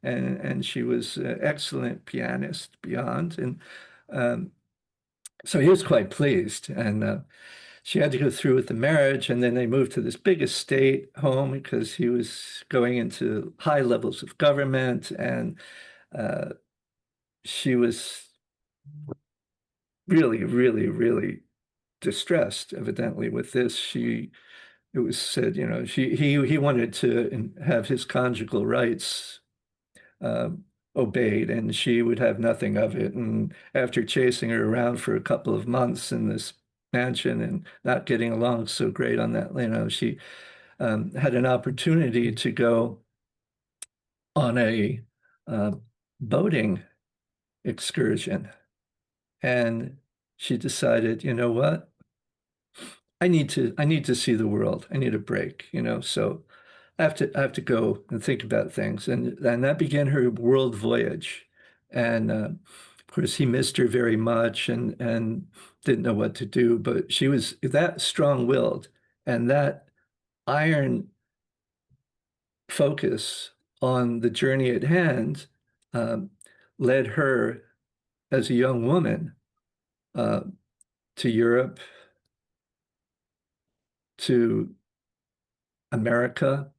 and she was an excellent pianist beyond. And so he was quite pleased and she had to go through with the marriage and then they moved to this big estate home because he was going into high levels of government and she was really, really, really distressed, evidently, with this. It was said, you know, he wanted to have his conjugal rights obeyed and she would have nothing of it. And after chasing her around for a couple of months in this mansion and not getting along so great on that, you know, she had an opportunity to go on a boating excursion. And she decided, you know what? I need to see the world. I need a break, you know. So I have to go and think about things. And that began her world voyage. And of course, he missed her very much and didn't know what to do. But she was that strong-willed and that iron focus on the journey at hand led her as a young woman to Europe, to America,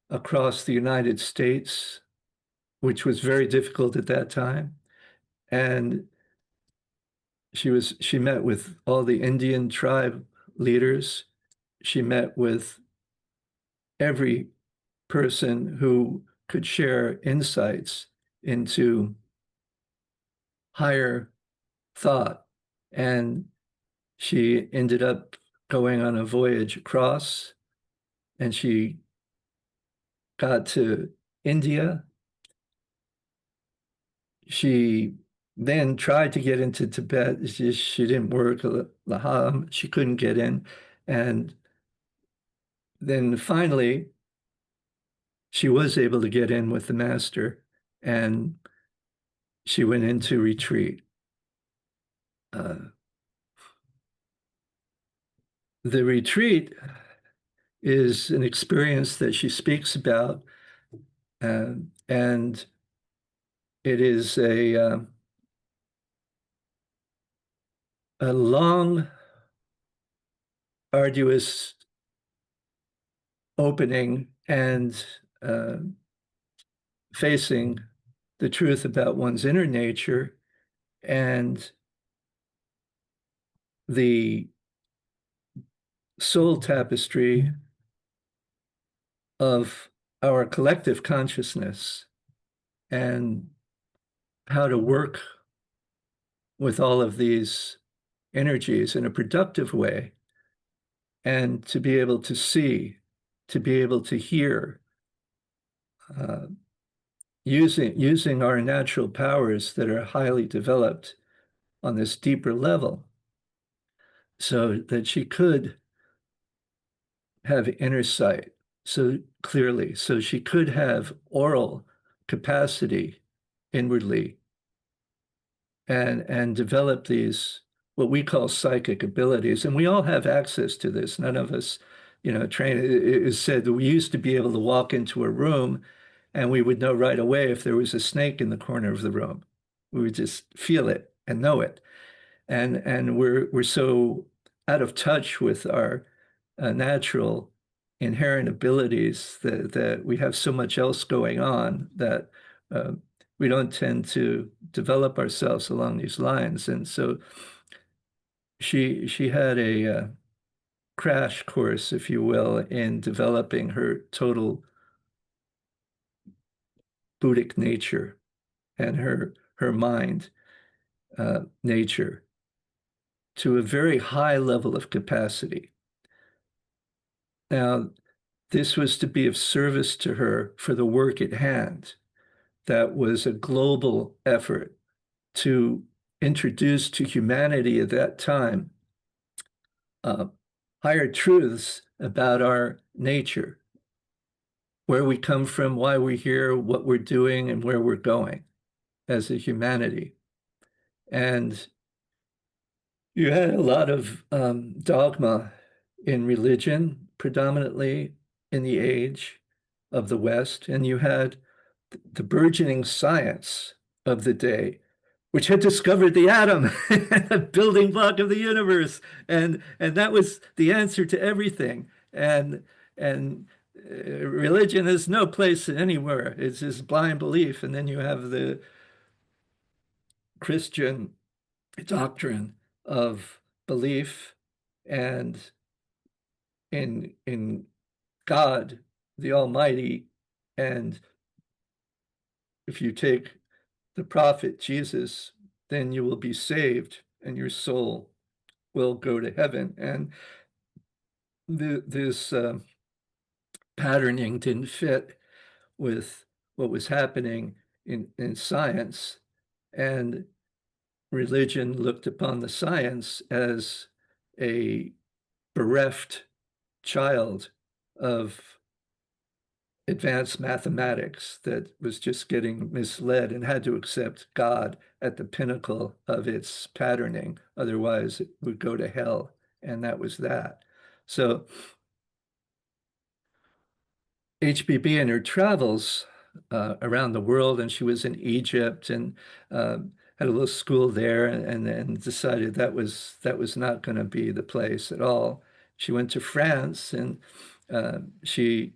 across the United States, which was very difficult at that time. And she met with all the Indian tribe leaders. She met with every person who could share insights into higher thought. And she ended up going on a voyage across, and she got to India. She then tried to get into Tibet. She didn't work. Laham, she couldn't get in. And then finally, she was able to get in with the master, and she went into retreat. The retreat is an experience that she speaks about, and it is a long, arduous opening and facing the truth about one's inner nature and the soul tapestry of our collective consciousness and how to work with all of these energies in a productive way and to be able to see, to be able to hear, using our natural powers that are highly developed on this deeper level so that she could have inner sight so clearly, so she could have oral capacity inwardly and develop these what we call psychic abilities. And we all have access to this. None of us, train. It is said that we used to be able to walk into a room and we would know right away if there was a snake in the corner of the room. We would just feel it and know it. And we're so out of touch with our natural inherent abilities that we have so much else going on that we don't tend to develop ourselves along these lines. And so she had a crash course, if you will, in developing her total Buddhic nature and her mind nature to a very high level of capacity. Now, this was to be of service to her for the work at hand. That was a global effort to introduce to humanity at that time higher truths about our nature, where we come from, why we're here, what we're doing, and where we're going as a humanity. And you had a lot of dogma in religion, predominantly in the age of the West, and you had the burgeoning science of the day, which had discovered the atom, the building block of the universe, and that was the answer to everything. And religion is no place anywhere. It's this blind belief. And then you have the Christian doctrine of belief and in God, the Almighty. And if you take the prophet Jesus, then you will be saved and your soul will go to heaven. And this patterning didn't fit with what was happening in science. And religion looked upon the science as a bereft child of advanced mathematics that was just getting misled and had to accept God at the pinnacle of its patterning. Otherwise, it would go to hell. And that was that. So HBB in her travels around the world, and she was in Egypt and had a little school there, and then decided that was not going to be the place at all. She went to France and she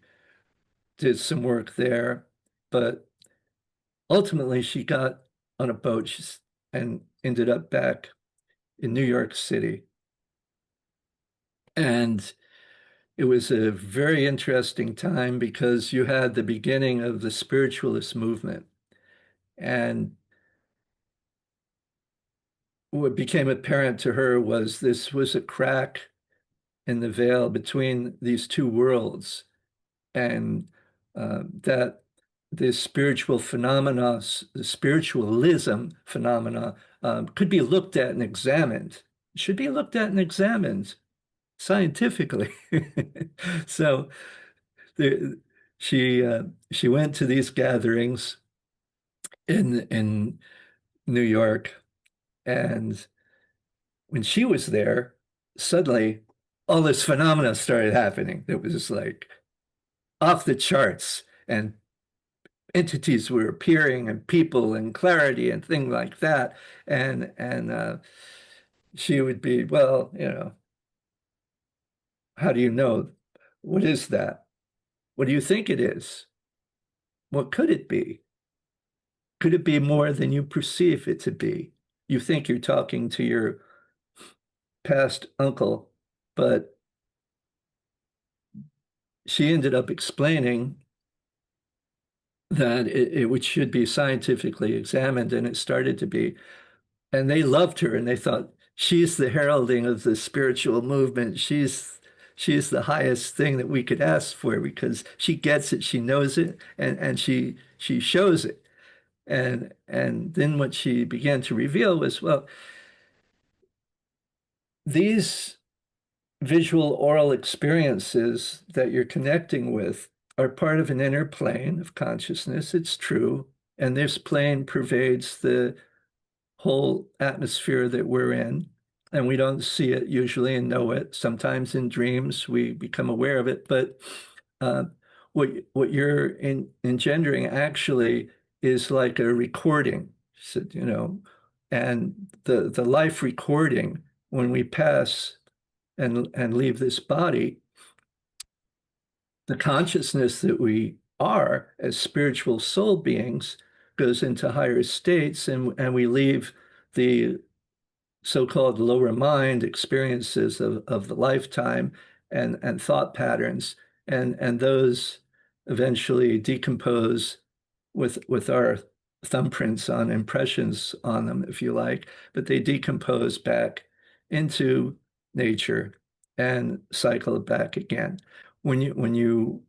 did some work there, but ultimately she got on a boat and ended up back in New York City. And it was a very interesting time because you had the beginning of the spiritualist movement. And what became apparent to her was this was a crack in the veil between these two worlds, and that this spiritual phenomena, the spiritualism phenomena, could be looked at and examined, should be looked at and examined scientifically. So she went to these gatherings in New York, and when she was there, suddenly all this phenomena started happening. It was just like off the charts, and entities were appearing and people and clarity and things like that. And she would be, well, how do you know? What is that? What do you think it is? What could it be? Could it be more than you perceive it to be? You think you're talking to your past uncle, but she ended up explaining that it should be scientifically examined, and it started to be. And they loved her, and they thought, she's the heralding of the spiritual movement. She's the highest thing that we could ask for, because she gets it, she knows it, and she shows it. And then what she began to reveal was, well, these visual oral experiences that you're connecting with are part of an inner plane of consciousness. It's true. And this plane pervades the whole atmosphere that we're in, and we don't see it usually and know it. Sometimes in dreams we become aware of it, but what you're engendering actually is like a recording, so, you know, and the life recording when we pass and leave this body, the consciousness that we are as spiritual soul beings goes into higher states, and we leave the so-called lower mind experiences of the lifetime and thought patterns, and those eventually decompose with our thumbprints on impressions on them, if you like, but they decompose back into nature and cycle back again. When you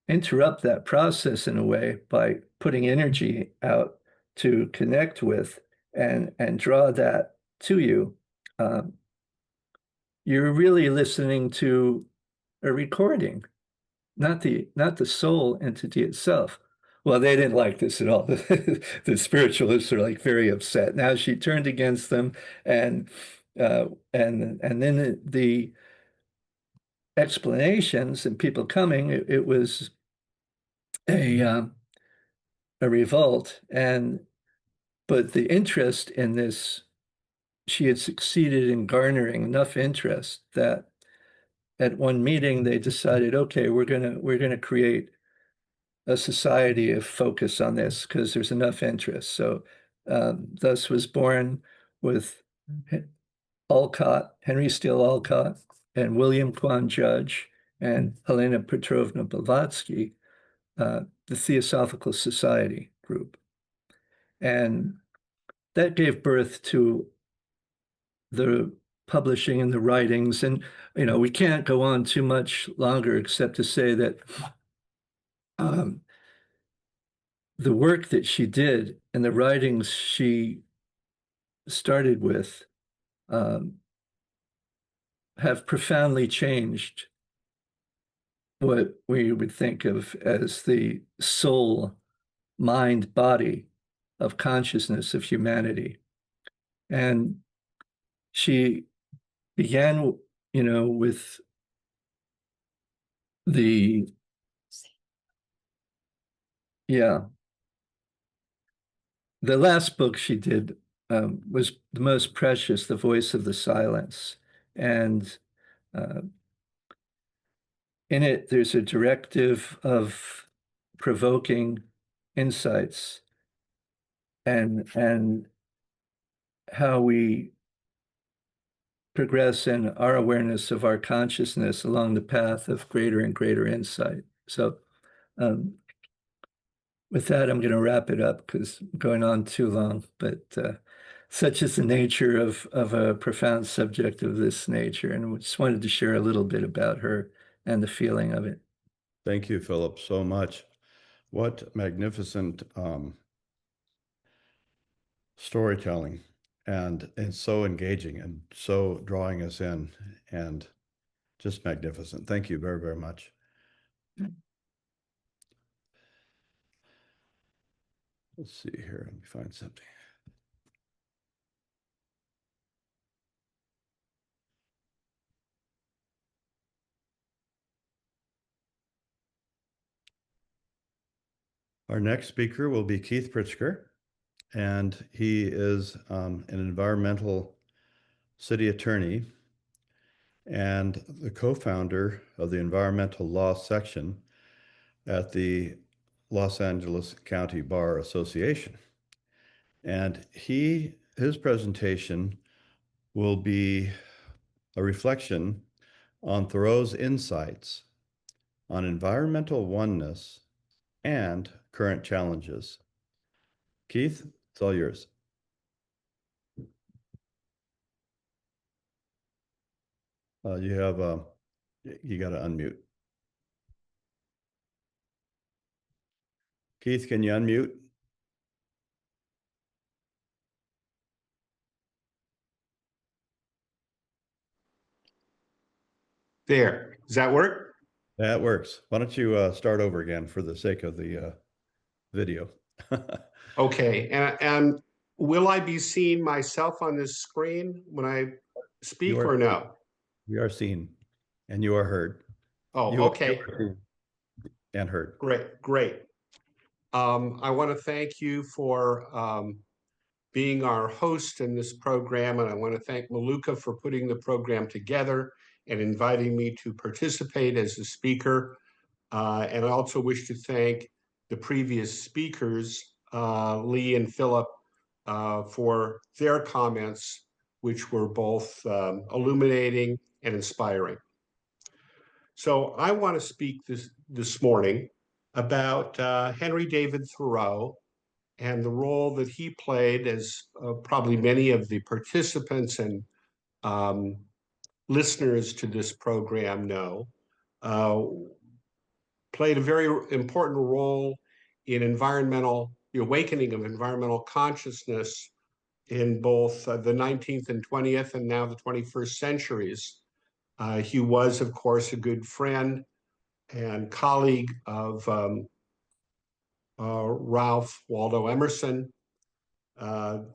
interrupt that process in a way by putting energy out to connect with and draw that to you, you're really listening to a recording, not the soul entity itself. Well, they didn't like this at all. The spiritualists are like very upset. Now she turned against them, and then the explanations and people coming, it was a revolt, but the interest in this, she had succeeded in garnering enough interest that at one meeting they decided, okay, we're gonna create a society of focus on this because there's enough interest. So thus was born with Olcott, Henry Steele Olcott, and William Quan Judge, and Helena Petrovna Blavatsky, the Theosophical Society group. And that gave birth to the publishing and the writings. And, you know, we can't go on too much longer except to say that the work that she did and the writings she started with have profoundly changed what we would think of as the soul, mind, body of consciousness of humanity. And she began, you know, with the last book she did was the most precious, The Voice of the Silence. And in it, there's a directive of provoking insights and how we progress in our awareness of our consciousness along the path of greater and greater insight. So with that, I'm going to wrap it up because I'm going on too long, but such is the nature of a profound subject of this nature. And we just wanted to share a little bit about her and the feeling of it. Thank you, Philip, so much. What magnificent storytelling, and so engaging and so drawing us in, and just magnificent. Thank you very, very much. Let's see here. Let me find something. Our next speaker will be Keith Pritzker, and he is an environmental city attorney and the co-founder of the Environmental Law Section at the Los Angeles County Bar Association. And his presentation will be a reflection on Thoreau's insights on environmental oneness and current challenges. Keith, it's all yours. You got to unmute. Keith, can you unmute? There, does that work? That works. Why don't you start over again for the sake of the video? Okay, and will I be seeing myself on this screen when I speak You are or no? We are seen and you are heard. Oh, You are okay, seen and heard. great, great. I want to thank you for being our host in this program, and I want to thank Maluka for putting the program together and inviting me to participate as a speaker. And I also wish to thank the previous speakers, Lee and Philip, for their comments, which were both illuminating and inspiring. So I want to speak this morning about Henry David Thoreau and the role that he played, as probably many of the participants and listeners to this program know, played a very important role in the awakening of environmental consciousness in both the 19th and 20th and now the 21st centuries. He was, of course, a good friend and colleague of Ralph Waldo Emerson.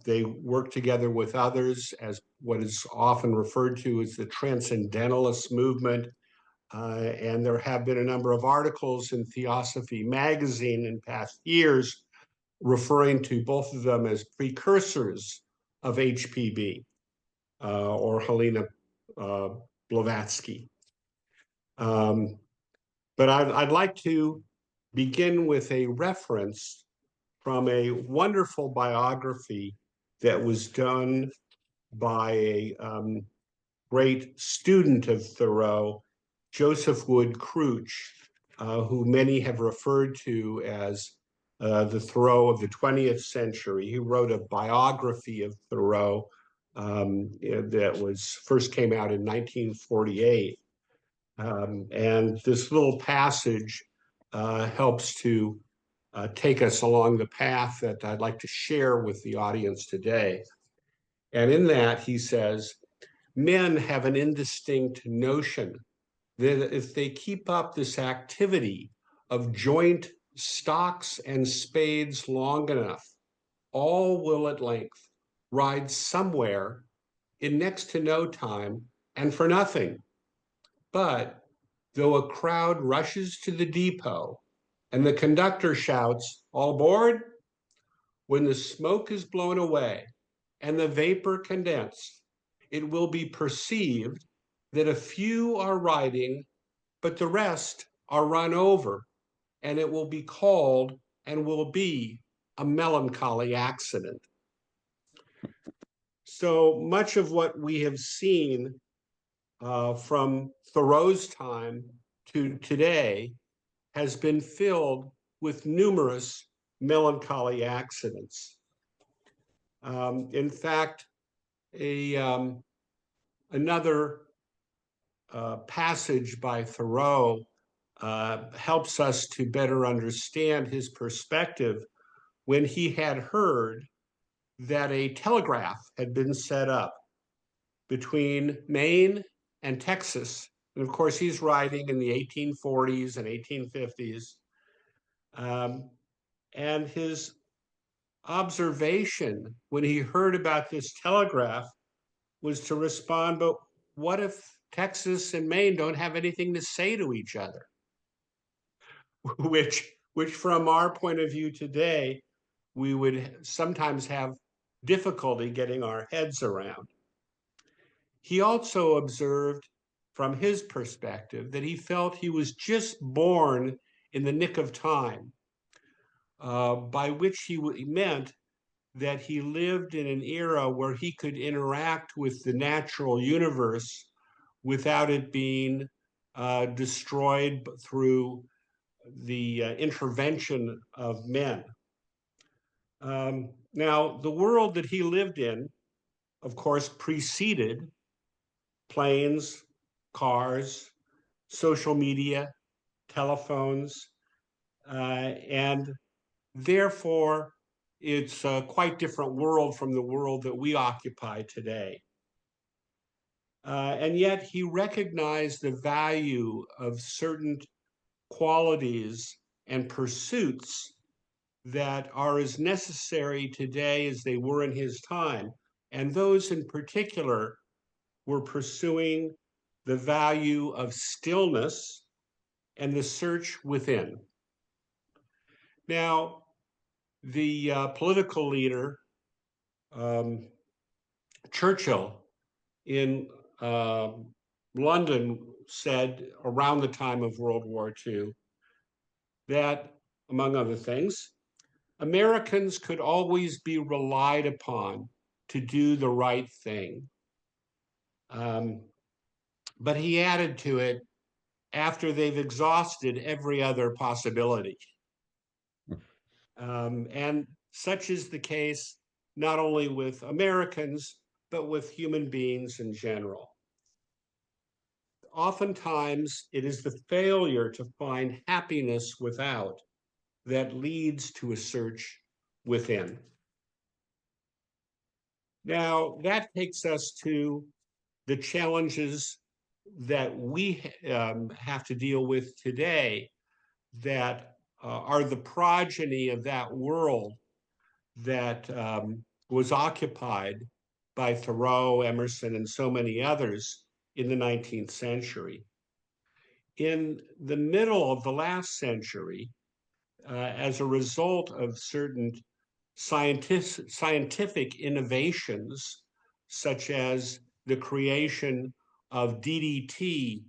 They worked together with others as what is often referred to as the Transcendentalist movement. And there have been a number of articles in Theosophy magazine in past years referring to both of them as precursors of HPB or Helena Blavatsky. But I'd like to begin with a reference from a wonderful biography that was done by a great student of Thoreau, Joseph Wood Crouch, who many have referred to as the Thoreau of the 20th century. He wrote a biography of Thoreau that first came out in 1948. And this little passage helps to take us along the path that I'd like to share with the audience today. And in that, he says, men have an indistinct notion that if they keep up this activity of joint stocks and spades long enough, all will at length ride somewhere in next to no time and for nothing. But though a crowd rushes to the depot and the conductor shouts, "All aboard," when the smoke is blown away and the vapor condensed, it will be perceived that a few are riding, but the rest are run over, and it will be called and will be a melancholy accident. So much of what we have seen from Thoreau's time to today has been filled with numerous melancholy accidents. In fact, another passage by Thoreau helps us to better understand his perspective when he had heard that a telegraph had been set up between Maine and Texas. And of course, he's writing in the 1840s and 1850s. And his observation when he heard about this telegraph was to respond, but what if Texas and Maine don't have anything to say to each other? which from our point of view today, we would sometimes have difficulty getting our heads around. He also observed from his perspective that he felt he was just born in the nick of time, by which he meant that he lived in an era where he could interact with the natural universe without it being destroyed through the intervention of men. Now, the world that he lived in, of course, preceded planes, cars, social media, telephones, and therefore it's a quite different world from the world that we occupy today. And yet he recognized the value of certain qualities and pursuits that are as necessary today as they were in his time. And those in particular were pursuing the value of stillness and the search within. Now, the political leader, Churchill, in London, said around the time of World War II that, among other things, Americans could always be relied upon to do the right thing. But he added to it, after they've exhausted every other possibility. And such is the case not only with Americans, but with human beings in general. Oftentimes, it is the failure to find happiness without that leads to a search within. Now, that takes us to the challenges that we have to deal with today that are the progeny of that world that was occupied by Thoreau, Emerson, and so many others in the 19th century. In the middle of the last century, as a result of certain scientific innovations, such as the creation of DDT,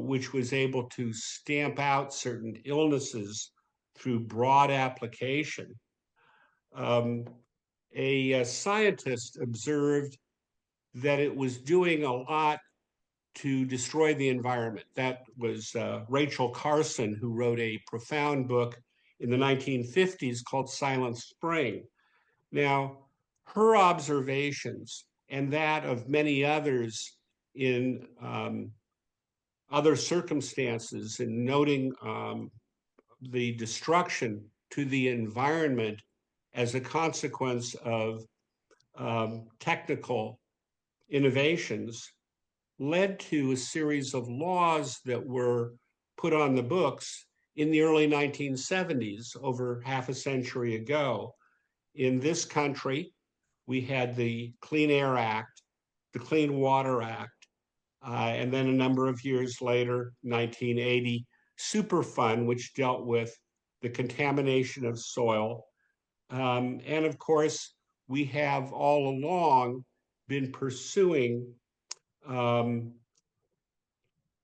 which was able to stamp out certain illnesses through broad application. A scientist observed that it was doing a lot to destroy the environment. That was Rachel Carson, who wrote a profound book in the 1950s called Silent Spring. Now, her observations and that of many others in other circumstances, in noting the destruction to the environment as a consequence of technical innovations, led to a series of laws that were put on the books in the early 1970s, over half a century ago. In this country, we had the Clean Air Act, the Clean Water Act, and then a number of years later, 1980, Superfund, which dealt with the contamination of soil. And of course, we have all along been pursuing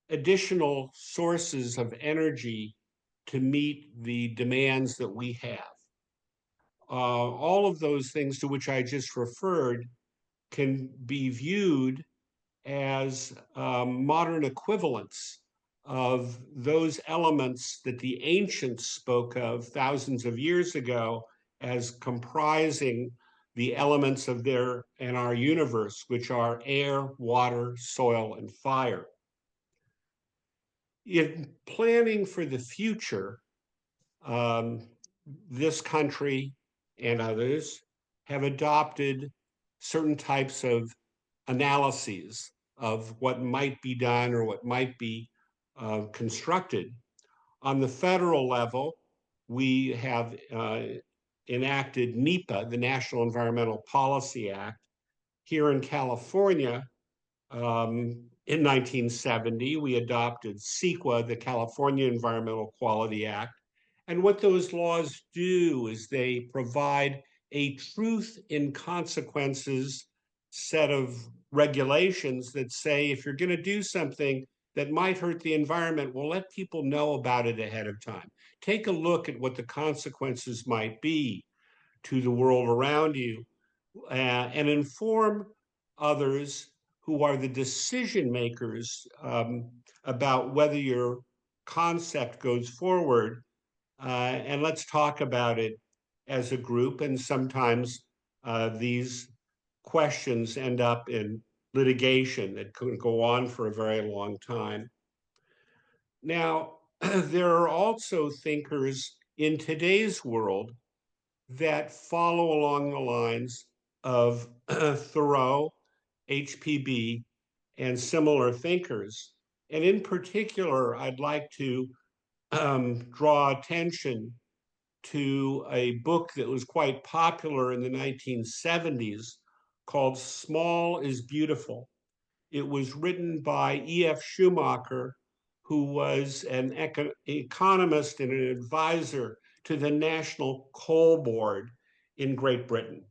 additional sources of energy to meet the demands that we have. All of those things to which I just referred can be viewed as modern equivalents of those elements that the ancients spoke of thousands of years ago as comprising the elements of their and our universe, which are air, water, soil, and fire. In planning for the future, this country and others have adopted certain types of analyses of what might be done or what might be constructed. On the federal level, we have enacted NEPA, the National Environmental Policy Act. Here in California, in 1970, we adopted CEQA, the California Environmental Quality Act. And what those laws do is they provide a truth in consequences set of regulations that say, if you're going to do something that might hurt the environment, well, let people know about it ahead of time. Take a look at what the consequences might be to the world around you, and inform others who are the decision makers about whether your concept goes forward. And let's talk about it as a group. And sometimes these questions end up in litigation that could go on for a very long time. Now, there are also thinkers in today's world that follow along the lines of Thoreau, HPB, and similar thinkers. And in particular, I'd like to draw attention to a book that was quite popular in the 1970s called Small is Beautiful. It was written by E.F. Schumacher, who was an economist and an advisor to the National Coal Board in Great Britain.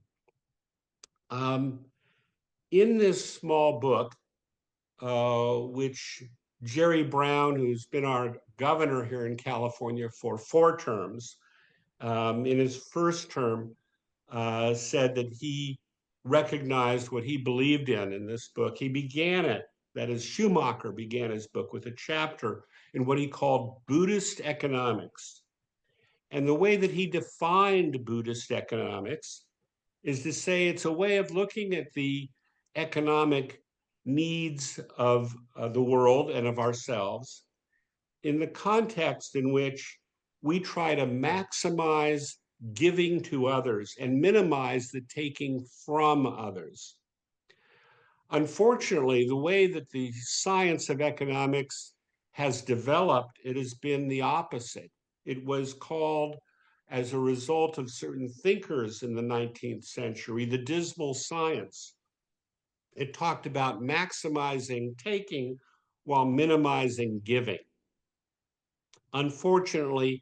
In this small book, which Jerry Brown, who's been our governor here in California for 4 terms, in his first term, said that he recognized what he believed in this book. He began it, that is, Schumacher began his book with a chapter in what he called Buddhist economics. And the way that he defined Buddhist economics is to say it's a way of looking at the economic needs of the world and of ourselves in the context in which we try to maximize giving to others and minimize the taking from others. Unfortunately, the way that the science of economics has developed, it has been the opposite. It was called, as a result of certain thinkers in the 19th century, the dismal science. It talked about maximizing taking while minimizing giving. Unfortunately,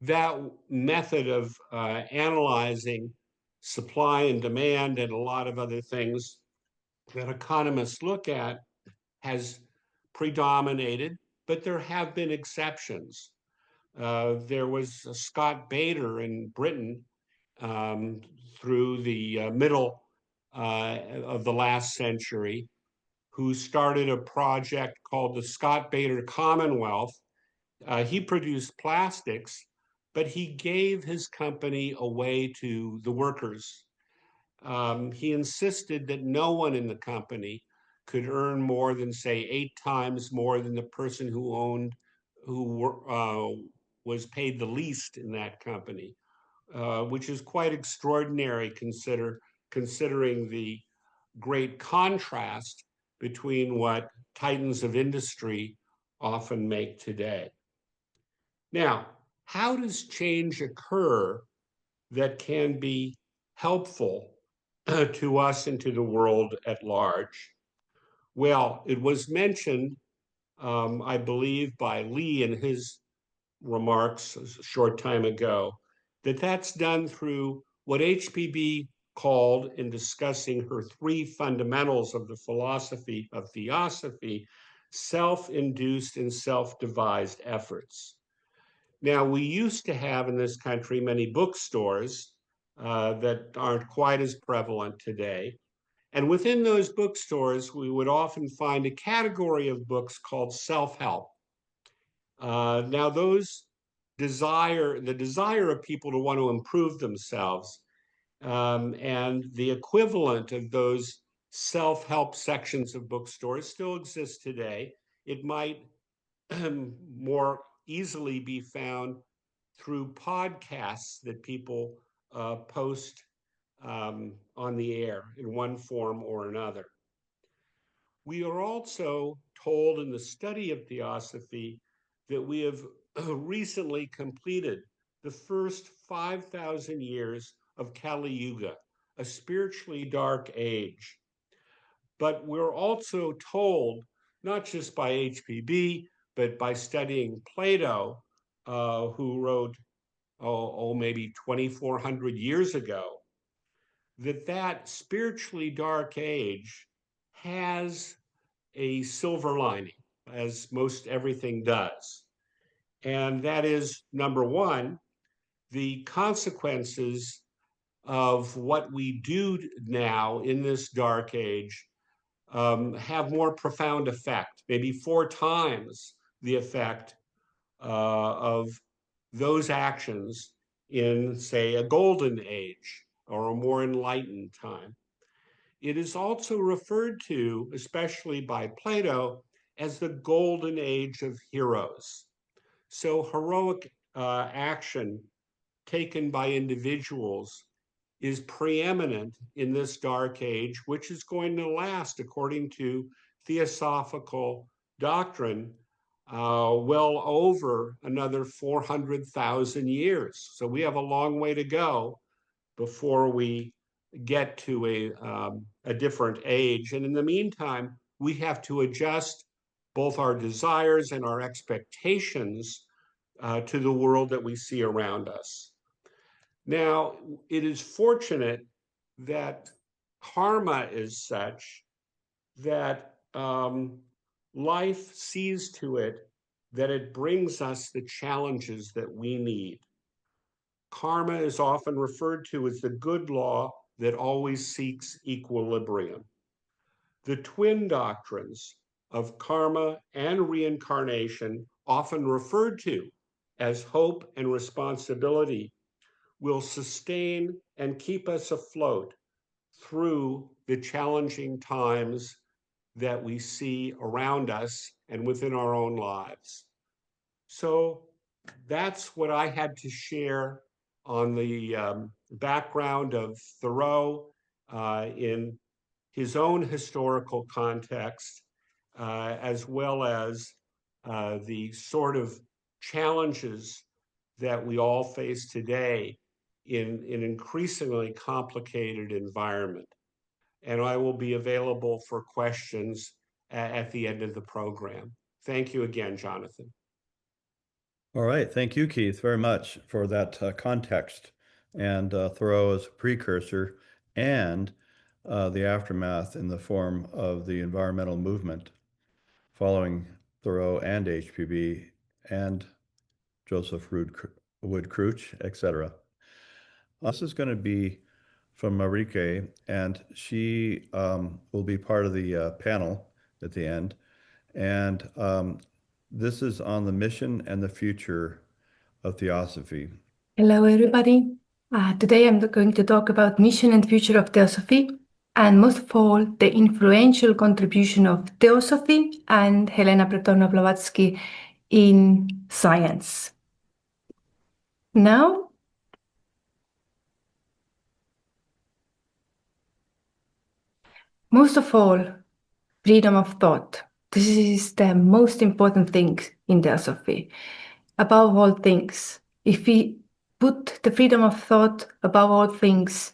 that method of analyzing supply and demand and a lot of other things that economists look at has predominated, but there have been exceptions. There was Scott Bader in Britain through the middle of the last century, who started a project called the Scott Bader Commonwealth. He produced plastics, but he gave his company away to the workers. He insisted that no one in the company could earn more than, say, 8 times more than the person who was paid the least in that company, which is quite extraordinary considering the great contrast between what titans of industry often make today. Now, how does change occur that can be helpful to us and to the world at large? Well, it was mentioned, I believe, by Lee in his remarks a short time ago, that that's done through what HPB called, in discussing her 3 fundamentals of the philosophy of theosophy, self-induced and self-devised efforts. Now, we used to have in this country many bookstores that aren't quite as prevalent today. And within those bookstores, we would often find a category of books called self-help. Now, the desire of people to want to improve themselves, and the equivalent of those self-help sections of bookstores still exists today. It might more easily be found through podcasts that people post on the air in one form or another. We are also told in the study of theosophy that we have recently completed the first 5,000 years of Kali Yuga, a spiritually dark age. But we're also told, not just by HPB, but by studying Plato, who wrote, maybe 2,400 years ago, that spiritually dark age has a silver lining, as most everything does. And that is, number one, the consequences of what we do now in this dark age have more profound effect, maybe 4 times the effect of those actions in, say, a golden age or a more enlightened time. It is also referred to, especially by Plato, as the golden age of heroes. So heroic action taken by individuals is preeminent in this dark age, which is going to last, according to theosophical doctrine, well over another 400,000 years. So we have a long way to go before we get to a different age. And in the meantime, we have to adjust both our desires and our expectations to the world that we see around us. Now, it is fortunate that karma is such that life sees to it that it brings us the challenges that we need. Karma is often referred to as the good law that always seeks equilibrium. The twin doctrines of karma and reincarnation, often referred to as hope and responsibility, will sustain and keep us afloat through the challenging times that we see around us and within our own lives. So that's what I had to share on the background of Thoreau in his own historical context, as well as the sort of challenges that we all face today in an increasingly complicated environment. And I will be available for questions at the end of the program. Thank you again, Jonathan. All right. Thank you, Keith, very much for that context and Thoreau as a precursor and the aftermath in the form of the environmental movement following Thoreau and HPB and Joseph Wood Crouch, etc. This is going to be from Marike, and she will be part of the panel at the end. And this is on the mission and the future of Theosophy. Hello, everybody. Today I'm going to talk about mission and future of Theosophy, and most of all, the influential contribution of Theosophy and Helena Bretonov Blavatsky in science. Now, most of all, freedom of thought. This is the most important thing in Theosophy. Above all things, if we put the freedom of thought above all things,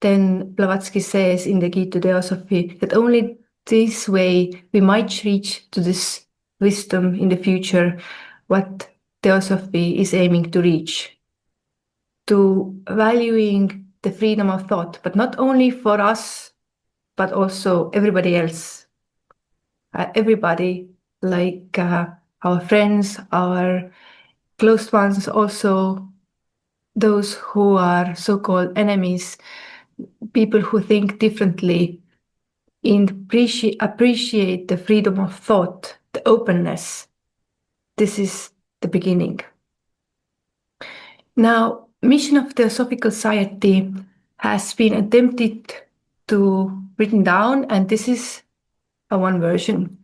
then Blavatsky says in the Guide to Theosophy that only this way we might reach to this wisdom in the future, what Theosophy is aiming to reach, to valuing the freedom of thought, but not only for us, but also everybody else. Everybody, like our friends, our close ones, also those who are so-called enemies, people who think differently, and appreciate the freedom of thought, the openness. This is the beginning. Now, mission of Theosophical Society has been attempted to written down, and this is a one version.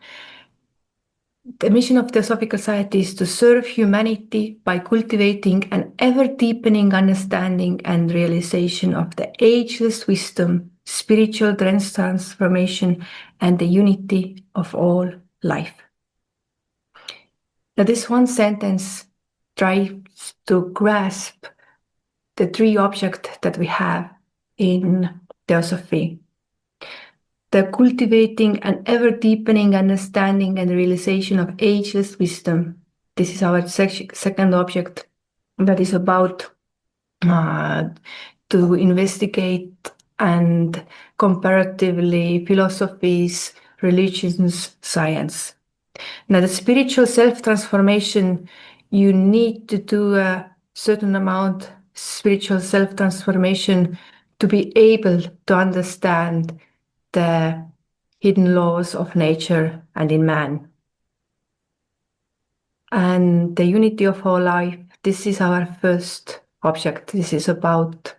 The mission of Theosophical Society is to serve humanity by cultivating an ever-deepening understanding and realization of the ageless wisdom, spiritual transformation, and the unity of all life. Now, this one sentence tries to grasp the three objects that we have in Theosophy. The cultivating an ever-deepening understanding and realization of ageless wisdom. This is our second object that is about to investigate and comparatively philosophies, religions, science. Now, the spiritual self-transformation, you need to do a certain amount spiritual self-transformation to be able to understand the hidden laws of nature and in man. And the unity of all life, this is our first object. This is about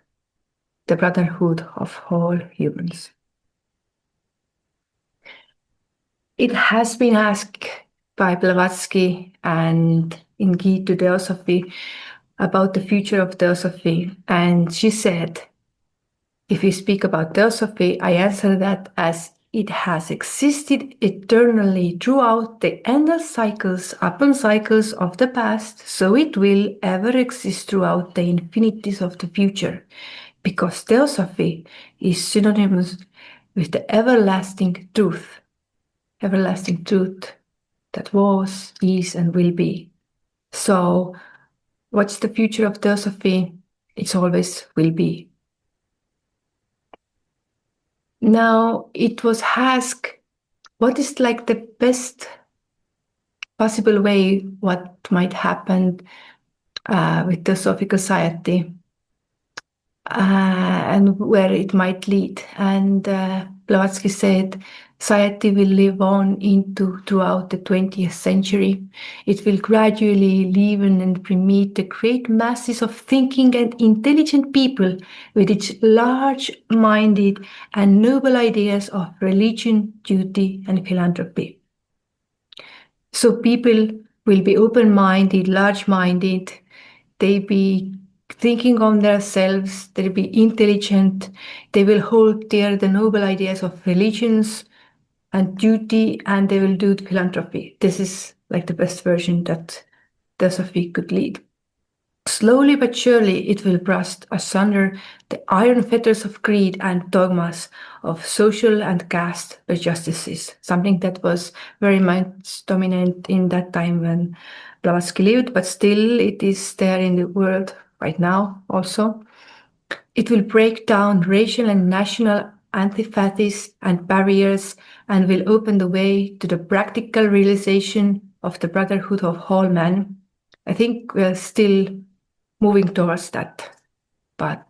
the brotherhood of all humans. It has been asked by Blavatsky and in Guide to Theosophy about the future of Theosophy, and she said, if you speak about Theosophy, I answer that as it has existed eternally throughout the endless cycles upon cycles of the past, so it will ever exist throughout the infinities of the future, because Theosophy is synonymous with the everlasting truth that was, is, and will be. So, what's the future of Theosophy? It's always will be. Now, it was asked, what is like the best possible way what might happen with Theosophical Society and where it might lead? And Blavatsky said, society will live on throughout the 20th century. It will gradually leaven and permeate the great masses of thinking and intelligent people with its large-minded and noble ideas of religion, duty, and philanthropy. So people will be open-minded, large-minded, they be thinking on themselves, they'll be intelligent, they will hold dear the noble ideas of religions and duty, and they will do philanthropy. This is like the best version that Theosophy could lead. Slowly but surely it will burst asunder the iron fetters of greed and dogmas of social and caste prejudices, something that was very much dominant in that time when Blavatsky lived, but still it is there in the world right now also. It will break down racial and national antipathies and barriers and will open the way to the practical realization of the brotherhood of all men. I think we are still moving towards that, but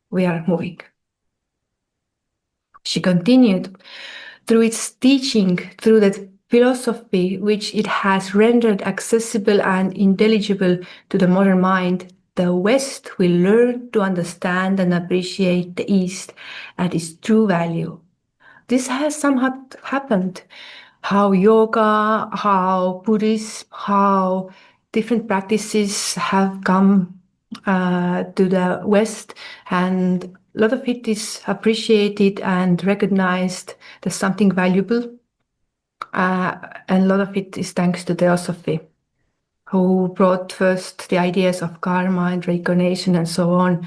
we are moving. She continued, through its teaching, through that philosophy which it has rendered accessible and intelligible to the modern mind, the West will learn to understand and appreciate the East at its true value. This has somehow happened. How yoga, how Buddhism, how different practices have come to the West, and a lot of it is appreciated and recognized as something valuable. And a lot of it is thanks to Theosophy, who brought first the ideas of karma and reincarnation and so on.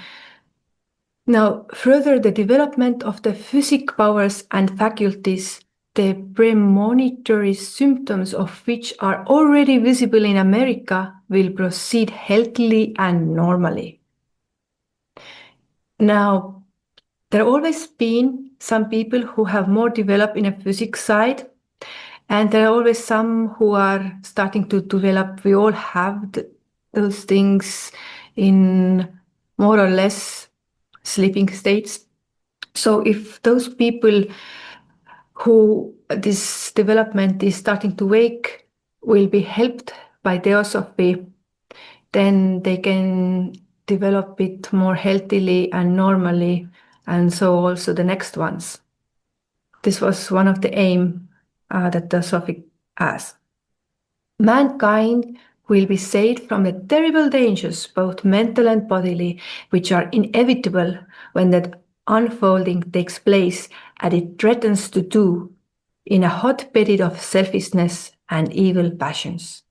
Now, further, the development of the physic powers and faculties, the premonitory symptoms of which are already visible in America, will proceed healthily and normally. Now, there have always been some people who have more developed in a physics side, and there are always some who are starting to develop. We all have those things in more or less sleeping states. So if those people who this development is starting to wake will be helped by Theosophy, then they can develop it more healthily and normally, and so also the next ones. This was one of the aim that Theosophy has. Mankind will be saved from the terrible dangers, both mental and bodily, which are inevitable when that unfolding takes place, and it threatens to do in a hotbed of selfishness and evil passions.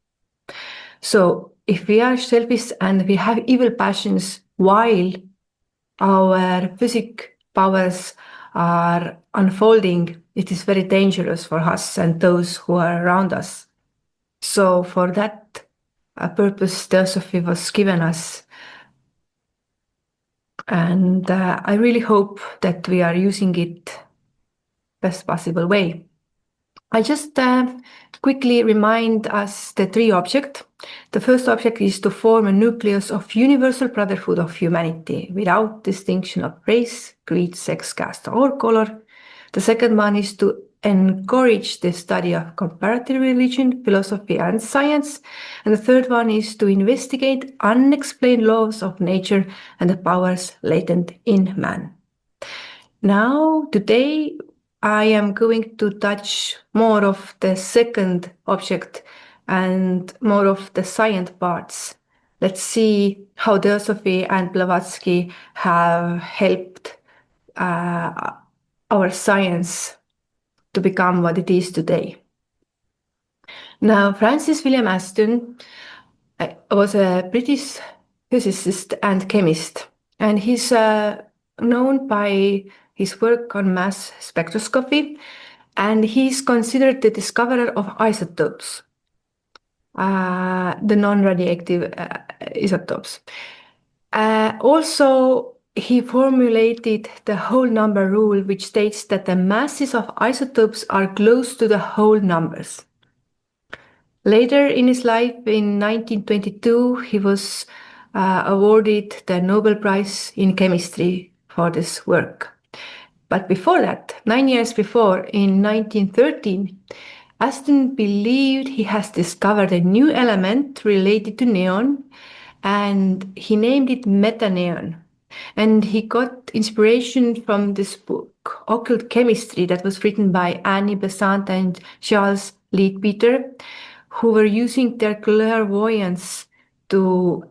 So if we are selfish and we have evil passions while our physic powers are unfolding, it is very dangerous for us and those who are around us. So for that purpose, Theosophy was given us. And I really hope that we are using it best possible way. I just quickly remind us the three objects. The first object is to form a nucleus of universal brotherhood of humanity without distinction of race, creed, sex, caste, or color. The second one is to encourage the study of comparative religion, philosophy, and science. And the third one is to investigate unexplained laws of nature and the powers latent in man. Now, today, I am going to touch more of the second object and more of the science parts. Let's see how Theosophy and Blavatsky have helped our science to become what it is today. Now, Francis William Aston was a British physicist and chemist, and he's known by his work on mass spectroscopy, and he's considered the discoverer of isotopes, the non-radioactive isotopes. Also, he formulated the whole number rule, which states that the masses of isotopes are close to the whole numbers. Later in his life, in 1922, he was awarded the Nobel Prize in Chemistry for this work. But before that, 9 years before, in 1913, Aston believed he has discovered a new element related to neon, and he named it metaneon. And he got inspiration from this book, Occult Chemistry, that was written by Annie Besant and Charles Leadbeater, who were using their clairvoyance to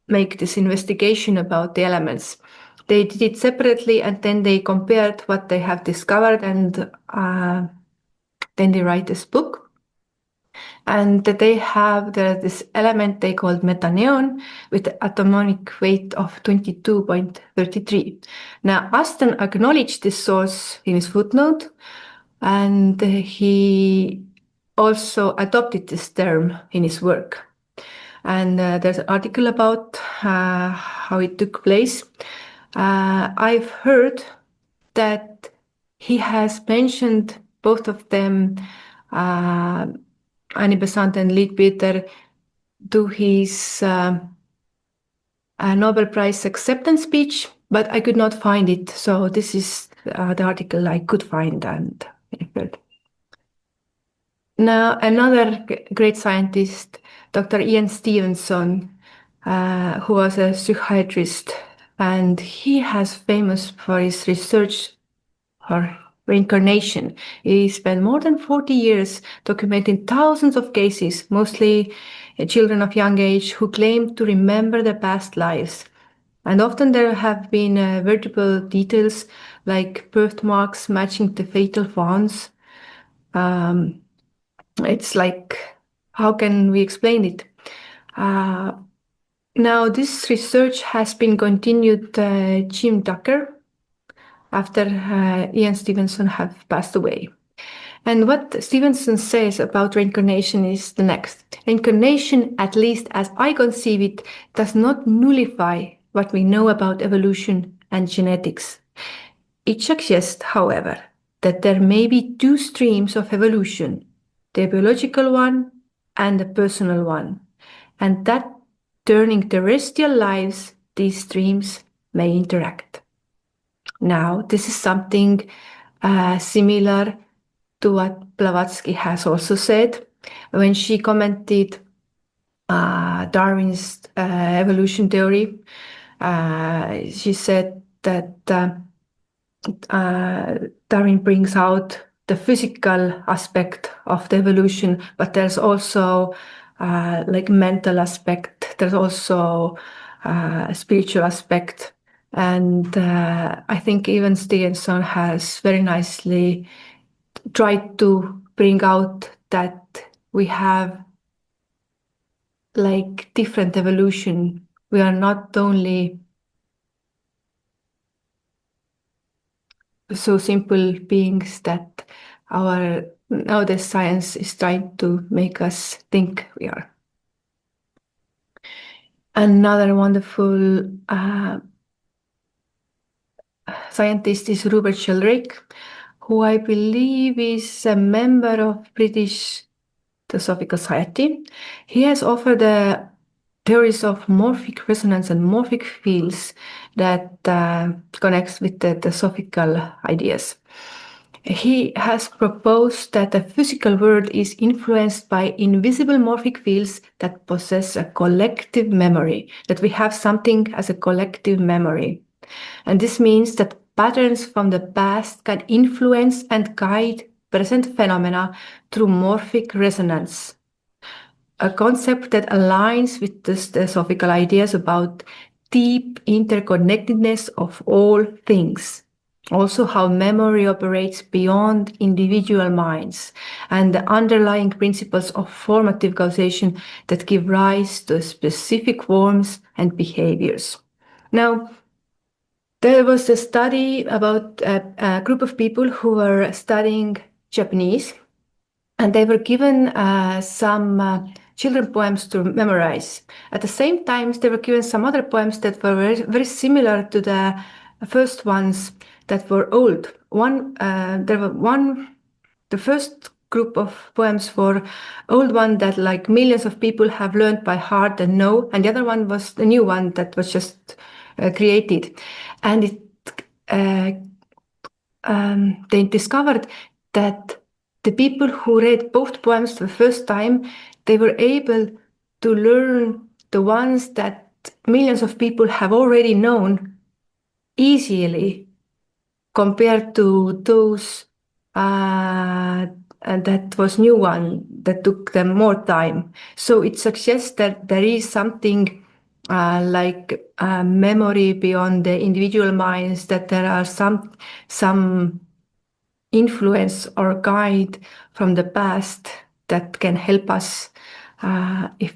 make this investigation about the elements. They did it separately, and then they compared what they have discovered, and then they write this book. And they have this element they called metaneon with the atomic weight of 22.33. Now, Aston acknowledged this source in his footnote, and he also adopted this term in his work. And there's an article about how it took place. I've heard that he has mentioned both of them, Annie Besant and Leadbeater, to his Nobel Prize acceptance speech, but I could not find it. So this is the article I could find and heard. Now, another great scientist, Dr. Ian Stevenson, who was a psychiatrist, and he has famous for his research or reincarnation. He spent more than 40 years documenting thousands of cases, mostly children of young age who claim to remember their past lives. And often there have been vertebral details like birthmarks matching the fatal wounds. It's like, how can we explain it? Now, this research has been continued Jim Tucker after Ian Stevenson have passed away. And what Stevenson says about reincarnation is the next. Reincarnation, at least as I conceive it, does not nullify what we know about evolution and genetics. It suggests, however, that there may be two streams of evolution, the biological one and the personal one, and that during terrestrial lives, these streams may interact. Now, this is something similar to what Blavatsky has also said when she commented Darwin's evolution theory. She said that Darwin brings out the physical aspect of the evolution, but there's also like mental aspect. There's also a spiritual aspect. And I think even Stevenson has very nicely tried to bring out that we have like different evolution. We are not only so simple beings that our nowadays science is trying to make us think we are. Another wonderful scientist is Rupert Sheldrake, who I believe is a member of British Theosophical Society. He has offered the theories of morphic resonance and morphic fields that connects with the Theosophical ideas. He has proposed that the physical world is influenced by invisible morphic fields that possess a collective memory, that we have something as a collective memory. And this means that patterns from the past can influence and guide present phenomena through morphic resonance, a concept that aligns with the Theosophical ideas about deep interconnectedness of all things. also how memory operates beyond individual minds, and the underlying principles of formative causation that give rise to specific forms and behaviors. Now, there was a study about a group of people who were studying Japanese, and they were given some children poems to memorize. At the same time, they were given some other poems that were very, very similar to the first ones that were old. The first group of poems were old one that like millions of people have learned by heart and know, and the other one was the new one that was just created. And they discovered that the people who read both poems the first time, they were able to learn the ones that millions of people have already known easily compared to those that was new one that took them more time. So it suggests that there is something like memory beyond the individual minds, that there are some influence or guide from the past that can help us if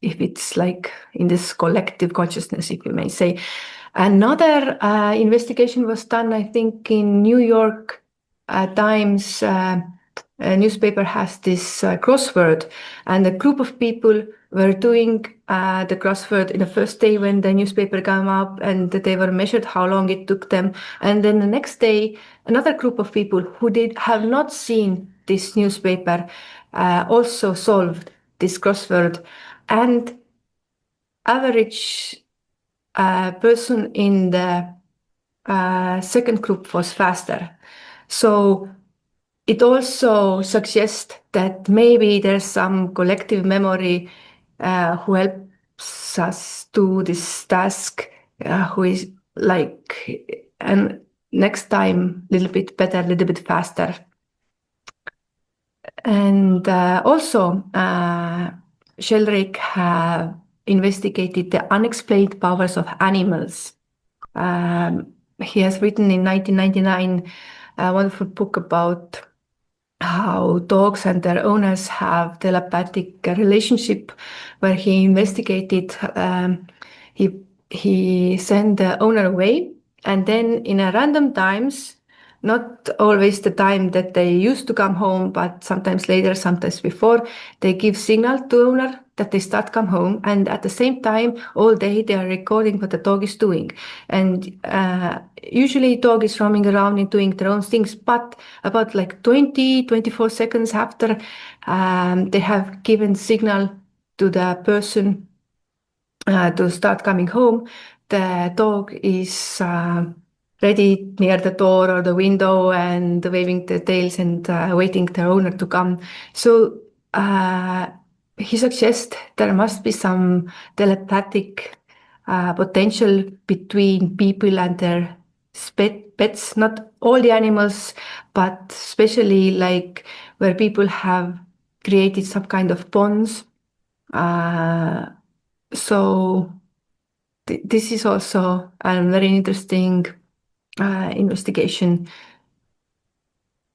it's like in this collective consciousness, if you may say. Another investigation was done, I think, in New York Times. A newspaper has this crossword, and a group of people were doing the crossword in the first day when the newspaper came up, and they were measured how long it took them. And then the next day, another group of people who have not seen this newspaper also solved this crossword. And average person in the second group was faster. So it also suggests that maybe there's some collective memory who helps us do this task, who is like, and next time a little bit better, a little bit faster. And also, Sheldrake have investigated the unexplained powers of animals. He has written in 1999 a wonderful book about how dogs and their owners have telepathic relationship, where he investigated. He sent the owner away, and then in a random times, not always the time that they used to come home, but sometimes later, sometimes before, they give signal to owner that they start come home, and at the same time, all day they are recording what the dog is doing. And usually dog is roaming around and doing their own things, but about like 24 seconds after, they have given signal to the person to start coming home. The dog is ready near the door or the window and waving the tails and waiting the owner to come. So he suggests there must be some telepathic potential between people and their pets, not all the animals, but especially like where people have created some kind of bonds. So this is also a very interesting investigation.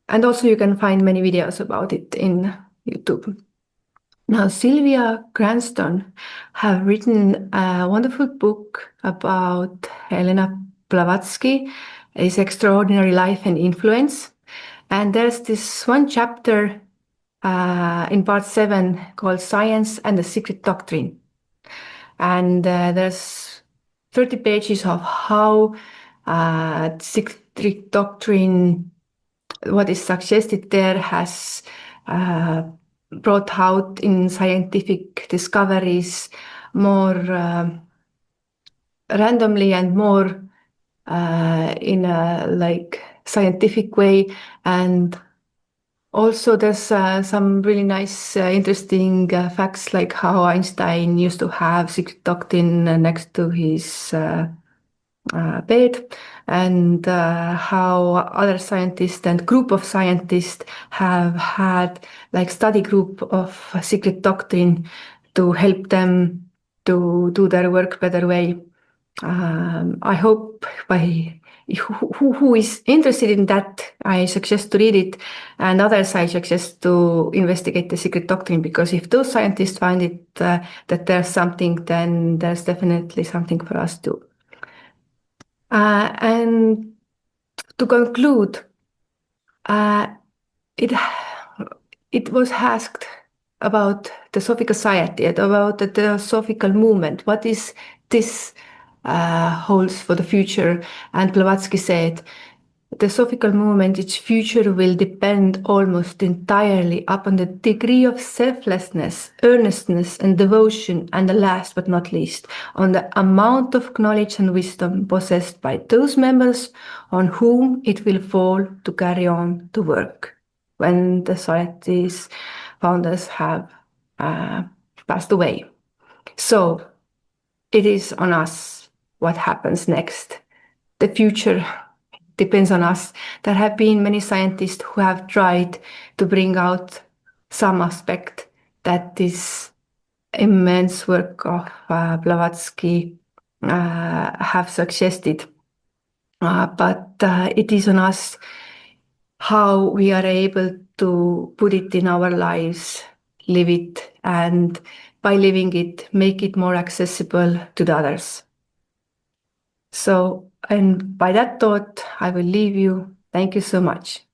And also you can find many videos about it in YouTube. Now, Sylvia Cranston have written a wonderful book about Helena Blavatsky, His Extraordinary Life and Influence. And there's this one chapter in part 7 called Science and the Secret Doctrine. And there's 30 pages of how secret doctrine, what is suggested there, has brought out in scientific discoveries more randomly and more in a like scientific way. And also there's some really nice interesting facts, like how Einstein used to have secret doctrine next to his bed, and how other scientists and group of scientists have had like study group of secret doctrine to help them to do their work better way. I hope by who is interested in that, I suggest to read it, and others I suggest to investigate the secret doctrine, because if those scientists find it that there's something, then there's definitely something for us too. And to conclude, it was asked about the Theosophical Society, about the Theosophical movement. What is this holds for the future? And Blavatsky said, the Theosophical movement, its future will depend almost entirely upon the degree of selflessness, earnestness, and devotion, and the last but not least, on the amount of knowledge and wisdom possessed by those members on whom it will fall to carry on the work when the society's founders have passed away. So it is on us what happens next. The future depends on us. There have been many scientists who have tried to bring out some aspect that this immense work of Blavatsky have suggested. But it is on us how we are able to put it in our lives, live it, and by living it, make it more accessible to the others. So, and by that thought, I will leave you. Thank you so much.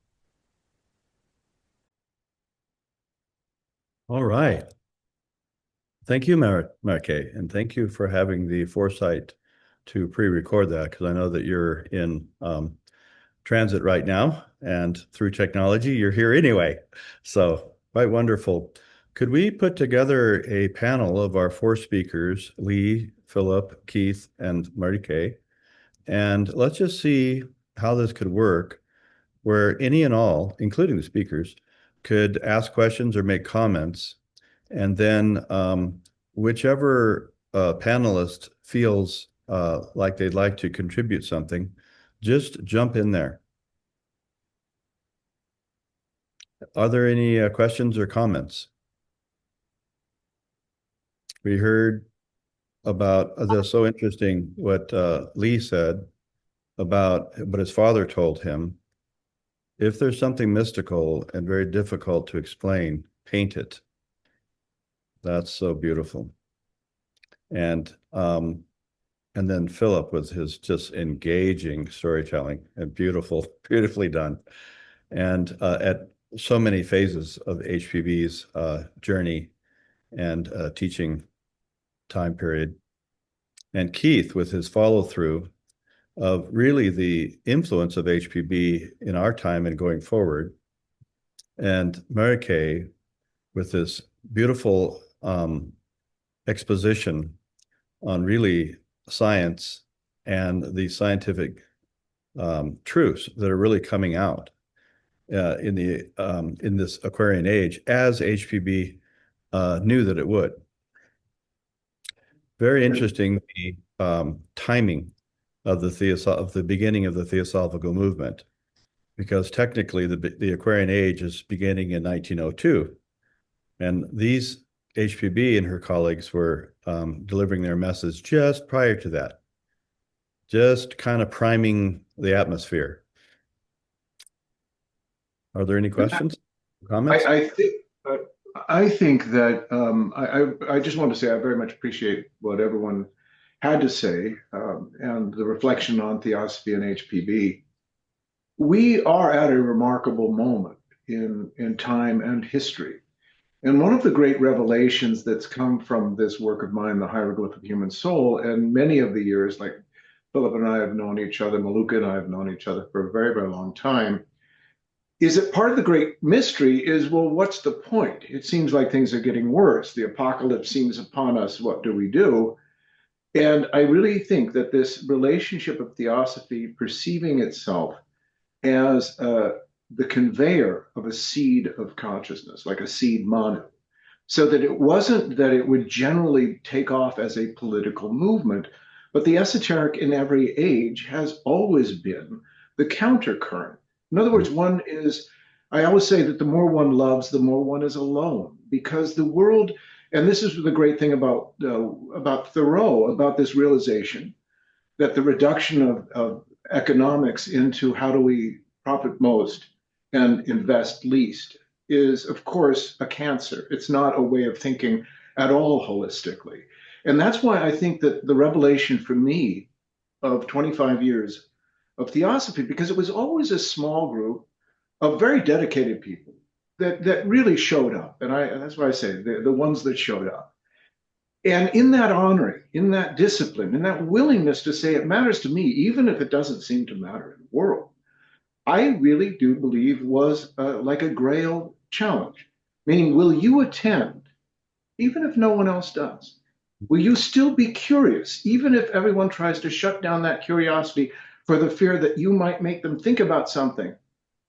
All right. Thank you, Marike, and thank you for having the foresight to pre-record that, because I know that you're in transit right now, and through technology, you're here anyway. So quite wonderful. Could we put together a panel of our 4 speakers, Lee, Philip, Keith, and Marike, and let's just see how this could work, where any and all, including the speakers, could ask questions or make comments, and then whichever panelist feels like they'd like to contribute something, just jump in there. Are there any questions or comments? We heard about this, so interesting what Lee said about what his father told him. If there's something mystical and very difficult to explain, paint it. That's so beautiful. And then Philip with his just engaging storytelling and beautifully done. And at so many phases of HPB's journey and teaching time period. And Keith with his follow through of really the influence of HPB in our time and going forward. And Marike with this beautiful exposition on really science and the scientific truths that are really coming out in this Aquarian age, as HPB knew that it would. Very interesting, the timing of the beginning of the Theosophical movement, because technically the Aquarian age is beginning in 1902, and these HPB and her colleagues were delivering their message just prior to that, just kind of priming the atmosphere. Are there any questions, comments? I think that I just want to say I very much appreciate what everyone had to say and the reflection on Theosophy and HPB. We are at a remarkable moment in time and history. And one of the great revelations that's come from this work of mine, The Hieroglyph of Human Soul, and many of the years, like Philip and I have known each other, Maluka and I have known each other for a very, very long time, is that part of the great mystery is, well, what's the point? It seems like things are getting worse. The apocalypse seems upon us. What do we do? And I really think that this relationship of Theosophy perceiving itself as the conveyor of a seed of consciousness, like a seed manu, so that it wasn't that it would generally take off as a political movement, but the esoteric in every age has always been the countercurrent. In other words, one is, I always say that the more one loves, the more one is alone, because the world, and this is the great thing about Thoreau, about this realization that the reduction of economics into how do we profit most and invest least is, of course, a cancer. It's not a way of thinking at all holistically. And that's why I think that the revelation for me of 25 years of theosophy, because it was always a small group of very dedicated people that really showed up. And that's why I say the ones that showed up. And in that honoring, in that discipline, in that willingness to say it matters to me, even if it doesn't seem to matter in the world, I really do believe was like a Grail challenge. Meaning, will you attend, even if no one else does? Will you still be curious, even if everyone tries to shut down that curiosity for the fear that you might make them think about something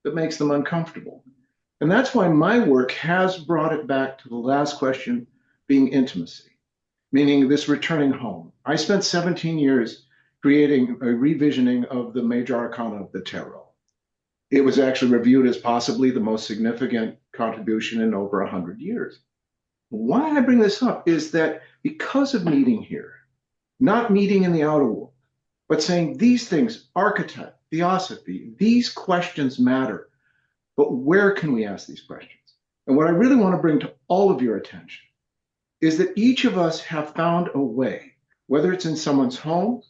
that makes them uncomfortable? And that's why my work has brought it back to the last question being intimacy. Meaning this returning home. I spent 17 years creating a revisioning of the major arcana of the tarot. It was actually reviewed as possibly the most significant contribution in over 100 years. Why I bring this up is that because of meeting here, not meeting in the outer world, but saying these things, archetype, theosophy, these questions matter, but where can we ask these questions? And what I really want to bring to all of your attention is that each of us have found a way, whether it's in someone's home,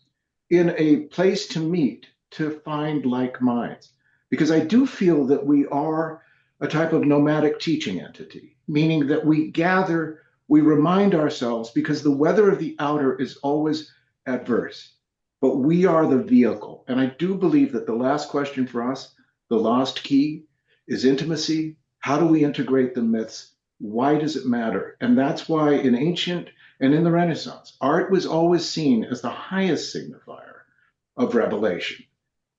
in a place to meet, to find like minds. Because I do feel that we are a type of nomadic teaching entity, meaning that we gather, we remind ourselves, because the weather of the outer is always adverse, but we are the vehicle. And I do believe that the last question for us, the lost key, is intimacy. How do we integrate the myths? Why does it matter? And that's why in ancient and in the Renaissance, art was always seen as the highest signifier of revelation.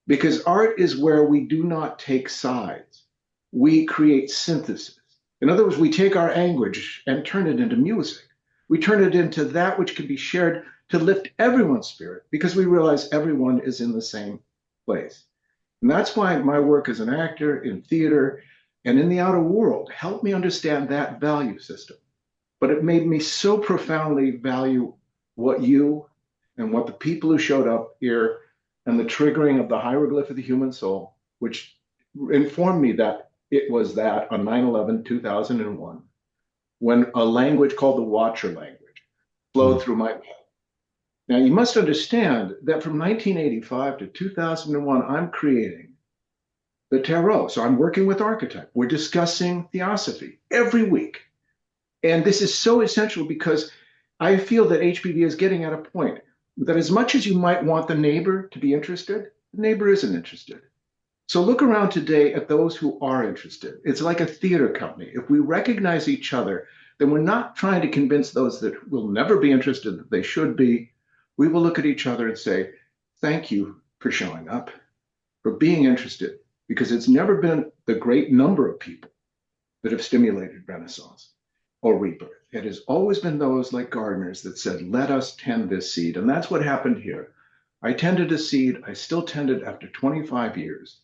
Because art is where we do not take sides. We create synthesis. In other words, we take our anguish and turn it into music. We turn it into that which can be shared to lift everyone's spirit, because we realize everyone is in the same place. And that's why my work as an actor in theater and in the outer world helped me understand that value system. But it made me so profoundly value what you and what the people who showed up here and the triggering of the hieroglyph of the human soul, which informed me that it was that on 9/11/2001, when a language called the Watcher language flowed through my head. Now, you must understand that from 1985 to 2001, I'm creating the tarot. So I'm working with archetype. We're discussing theosophy every week. And this is so essential because I feel that HPV is getting at a point that as much as you might want the neighbor to be interested, the neighbor isn't interested. So look around today at those who are interested. It's like a theater company. If we recognize each other, then we're not trying to convince those that will never be interested that they should be. We will look at each other and say, thank you for showing up, for being interested. Because it's never been the great number of people that have stimulated Renaissance or rebirth. It has always been those like gardeners that said, let us tend this seed. And that's what happened here. I tended a seed. I still tend it after 25 years.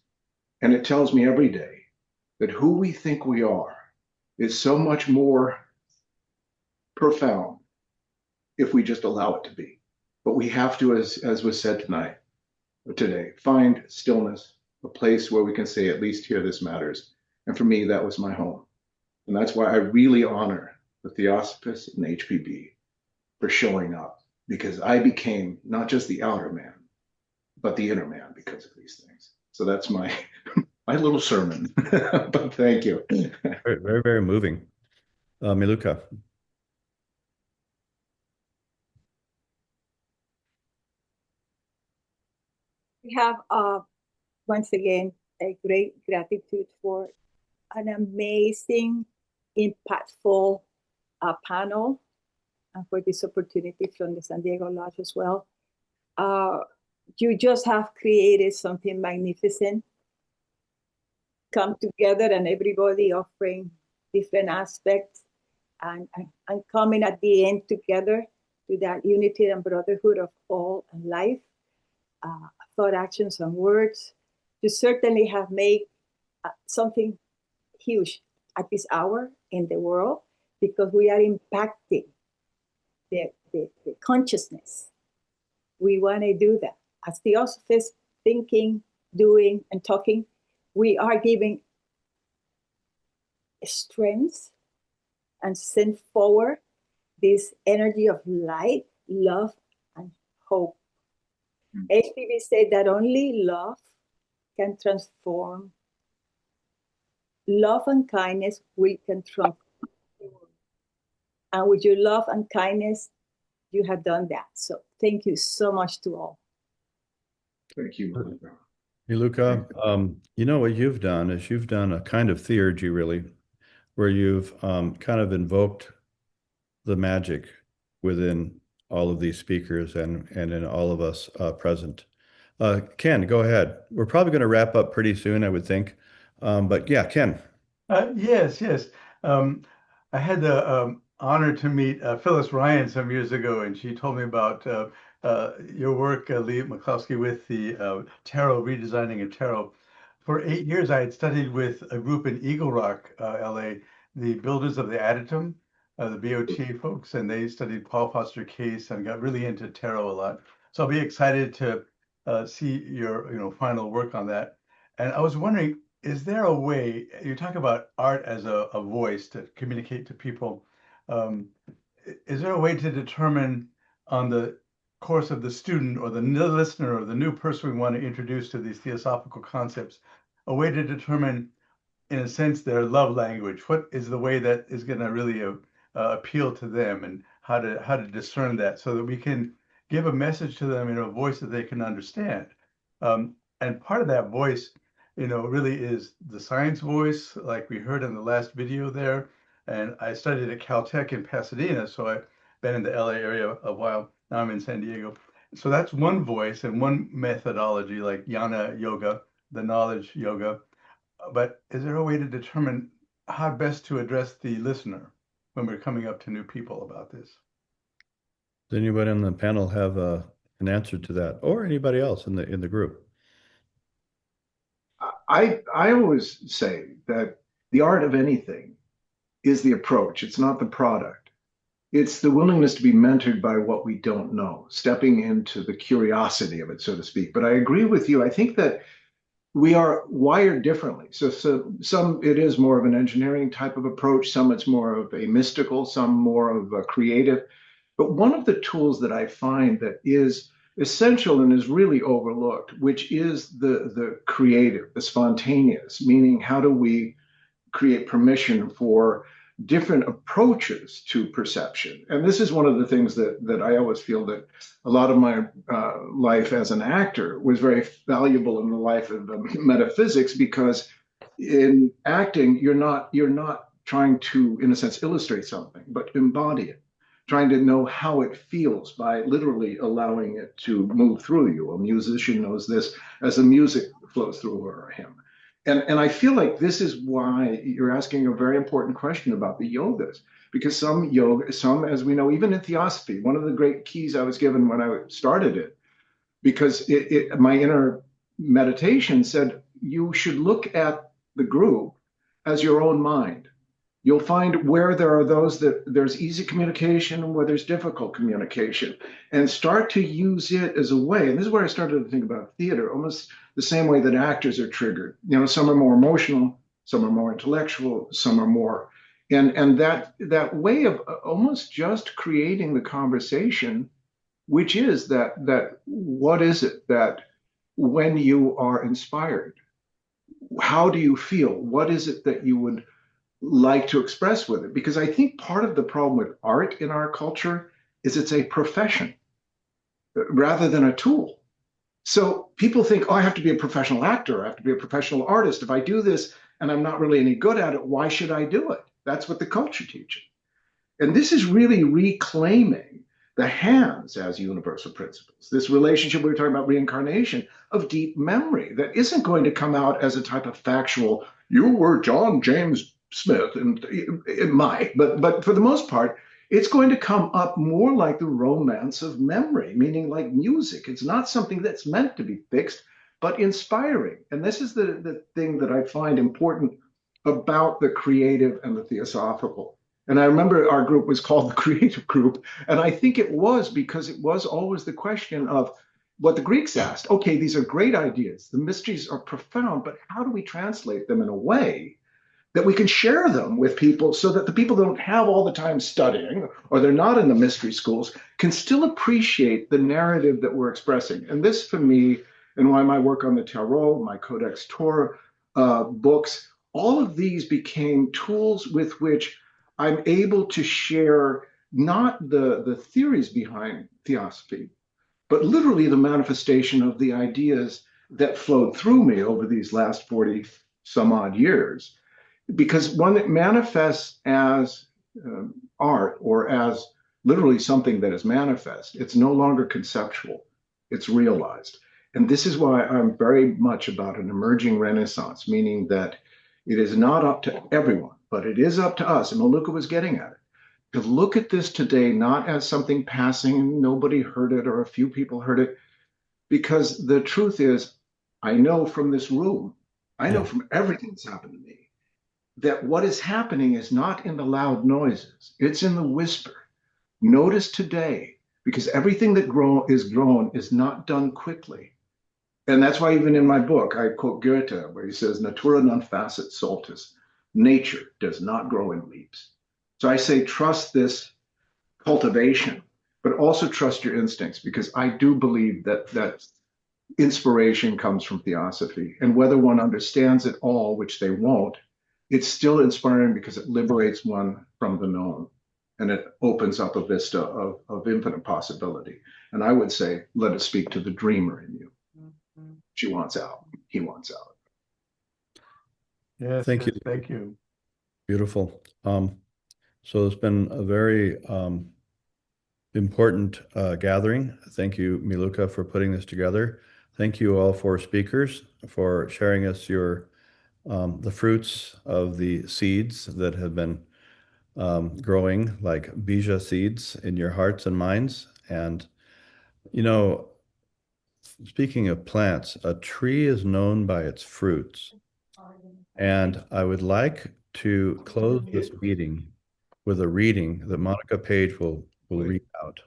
And it tells me every day that who we think we are is so much more profound if we just allow it to be. But we have to, as was said today, find stillness, a place where we can say, at least here, this matters. And for me, that was my home. And that's why I really honor the Theosophists and HPB for showing up, because I became not just the outer man, but the inner man because of these things. So that's my little sermon, but thank you. Very, very, very moving. Miluka. We have once again a great gratitude for an amazing, impactful panel, and for this opportunity from the San Diego Lodge as well. You just have created something magnificent. Come together and everybody offering different aspects and coming at the end together to that unity and brotherhood of all and life, thought, actions, and words. You certainly have made something huge at this hour in the world, because we are impacting the consciousness. We want to do that. As Theosophists, thinking, doing, and talking, we are giving strength and send forward this energy of light, love, and hope. HPV said that only love can transform. Love and kindness, we can transform. And with your love and kindness, you have done that. So thank you so much to all. Thank you, Malika. Hey, Luca, you know what you've done is you've done a kind of theurgy, really, where you've kind of invoked the magic within all of these speakers and in all of us present. Ken, go ahead. We're probably going to wrap up pretty soon, I would think. But yeah, Ken. Yes. I had the honor to meet Phyllis Ryan some years ago, and she told me about your work, Lee McCloskey, with the tarot, redesigning of tarot. For 8 years, I had studied with a group in Eagle Rock, LA, the builders of the Adytum, the BOT folks, and they studied Paul Foster Case and got really into tarot a lot. So I'll be excited to see your final work on that. And I was wondering, is there a way, you talk about art as a voice to communicate to people, is there a way to determine on the course of the student or the listener or the new person we want to introduce to these theosophical concepts, a way to determine, in a sense, their love language? What is the way that is going to really appeal to them, and how to discern that so that we can give a message to them in a voice that they can understand? And part of that voice, really is the science voice, like we heard in the last video there. And I studied at Caltech in Pasadena, so I've been in the LA area a while. Now I'm in San Diego. So that's one voice and one methodology, like Jnana Yoga, the knowledge yoga. But is there a way to determine how best to address the listener when we're coming up to new people about this? Does anybody on the panel have an answer to that, or anybody else in the group? I always say that the art of anything is the approach. It's not the product. It's the willingness to be mentored by what we don't know, stepping into the curiosity of it, so to speak. But I agree with you. I think that we are wired differently. So some, it is more of an engineering type of approach. Some it's more of a mystical, some more of a creative. But one of the tools that I find that is essential and is really overlooked, which is the creative, the spontaneous, meaning how do we create permission for different approaches to perception. And this is one of the things that I always feel that a lot of my life as an actor was very valuable in the life of metaphysics, because in acting, you're not trying to, in a sense, illustrate something, but embody it, trying to know how it feels by literally allowing it to move through you. A musician knows this as the music flows through her or him. And I feel like this is why you're asking a very important question about the yogas, because some, as we know, even in Theosophy, one of the great keys I was given when I started it, because my inner meditation said, you should look at the group as your own mind. You'll find where there are those that there's easy communication and where there's difficult communication, and start to use it as a way. And this is where I started to think about theater, almost the same way that actors are triggered. Some are more emotional, some are more intellectual, some are more, and that way of almost just creating the conversation, which is that what is it that when you are inspired, how do you feel? What is it that you would like to express with it? Because I think part of the problem with art in our culture is it's a profession rather than a tool. So people think, oh, I have to be a professional actor, I have to be a professional artist. If I do this and I'm not really any good at it, why should I do it? That's what the culture teaches. And this is really reclaiming the hands as universal principles. This relationship we were talking about, reincarnation, of deep memory that isn't going to come out as a type of factual, you were John James Smith, and it might, but for the most part, it's going to come up more like the romance of memory, meaning like music. It's not something that's meant to be fixed, but inspiring. And this is the thing that I find important about the creative and the theosophical. And I remember our group was called the Creative Group. And I think it was because it was always the question of, what the Greeks asked. Okay, these are great ideas. The mysteries are profound, but how do we translate them in a way that we can share them with people so that the people that don't have all the time studying or they're not in the mystery schools can still appreciate the narrative that we're expressing? And this, for me, and why my work on the Tarot, my Codex Tor books, all of these became tools with which I'm able to share not the theories behind theosophy, but literally the manifestation of the ideas that flowed through me over these last 40 some odd years. Because when it manifests as art or as literally something that is manifest, it's no longer conceptual, it's realized. And this is why I'm very much about an emerging renaissance, meaning that it is not up to everyone, but it is up to us. And Meluka was getting at it. To look at this today not as something passing and nobody heard it or a few people heard it, because the truth is, I know from this room, I know from everything that's happened to me, that what is happening is not in the loud noises, it's in the whisper. Notice today, because everything that is grown is not done quickly. And that's why even in my book, I quote Goethe, where he says, natura non facit saltus, nature does not grow in leaps. So I say, trust this cultivation, but also trust your instincts, because I do believe that inspiration comes from theosophy. And whether one understands it all, which they won't, it's still inspiring because it liberates one from the known and it opens up a vista of infinite possibility. And I would say, let it speak to the dreamer in you. She wants out, he wants out. Yes, Thank you. thank you. Beautiful. So it's been a very important gathering. Thank you, Meluka, for putting this together. Thank you all four speakers for sharing us your the fruits of the seeds that have been growing like bija seeds in your hearts and minds. And, you know, speaking of plants, a tree is known by its fruits. And I would like to close this meeting with a reading that Monica Page will read out.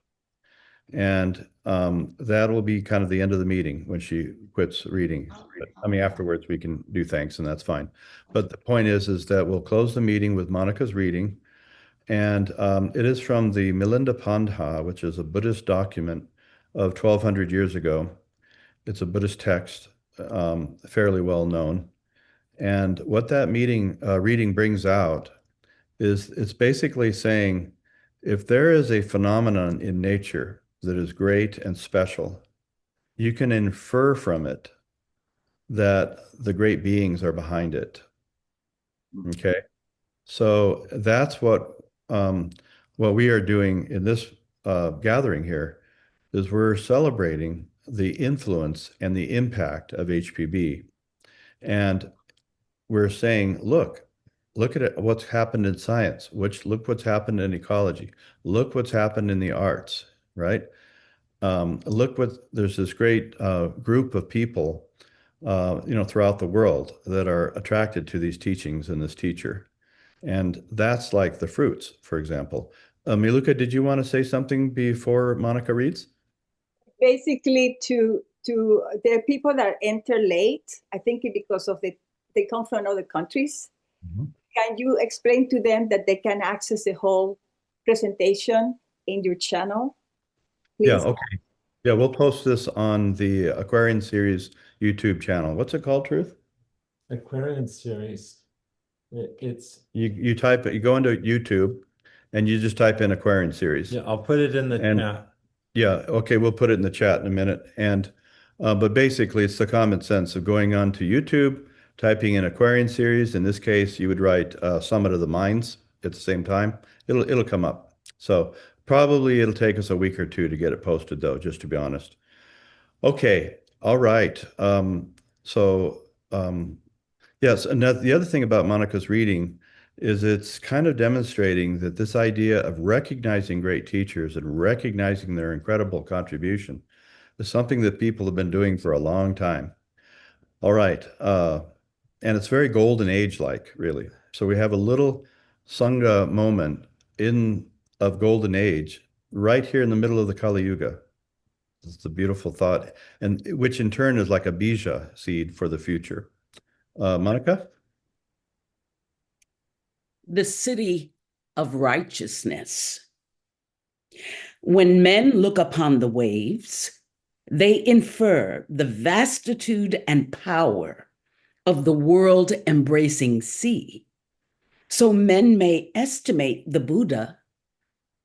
And that will be kind of the end of the meeting when she quits reading. But, I mean, afterwards we can do thanks and that's fine. But the point is that we'll close the meeting with Monica's reading. And it is from the Milinda Pandha, which is a Buddhist document of 1200 years ago. It's a Buddhist text, fairly well known. And what that reading brings out is it's basically saying, if there is a phenomenon in nature that is great and special, you can infer from it that the great beings are behind it. Okay, so that's what we are doing in this gathering here, is we're celebrating the influence and the impact of HPB, and we're saying, look at it, what's happened in science, look what's happened in ecology, look what's happened in the arts, right? There's this great group of people, throughout the world that are attracted to these teachings and this teacher. And that's like the fruits, for example. Meluka, did you want to say something before Monica reads? Basically, there are people that enter late, I think because of they come from other countries. Mm-hmm. Can you explain to them that they can access the whole presentation in your channel? Please? Yeah, okay. Yeah, we'll post this on the Aquarian Series YouTube channel. What's it called, Truth? Aquarian Series. It's you type it, you go into YouTube and you just type in Aquarian Series. I'll put it in the chat. Yeah, okay, we'll put it in the chat in a minute. And but basically it's the common sense of going on to YouTube, typing in Aquarian Series. In this case, you would write Summit of the Minds at the same time. It'll come up. So probably it'll take us a week or two to get it posted though, just to be honest. Okay, all right. Yes, and the other thing about Monica's reading is it's kind of demonstrating that this idea of recognizing great teachers and recognizing their incredible contribution is something that people have been doing for a long time. All right. And it's very golden age-like, really. So we have a little Sangha moment of golden age right here in the middle of the Kali Yuga. It's a beautiful thought, and which in turn is like a bija seed for the future. Monica? The city of righteousness. When men look upon the waves, they infer the vastitude and power of the world-embracing sea. So men may estimate the Buddha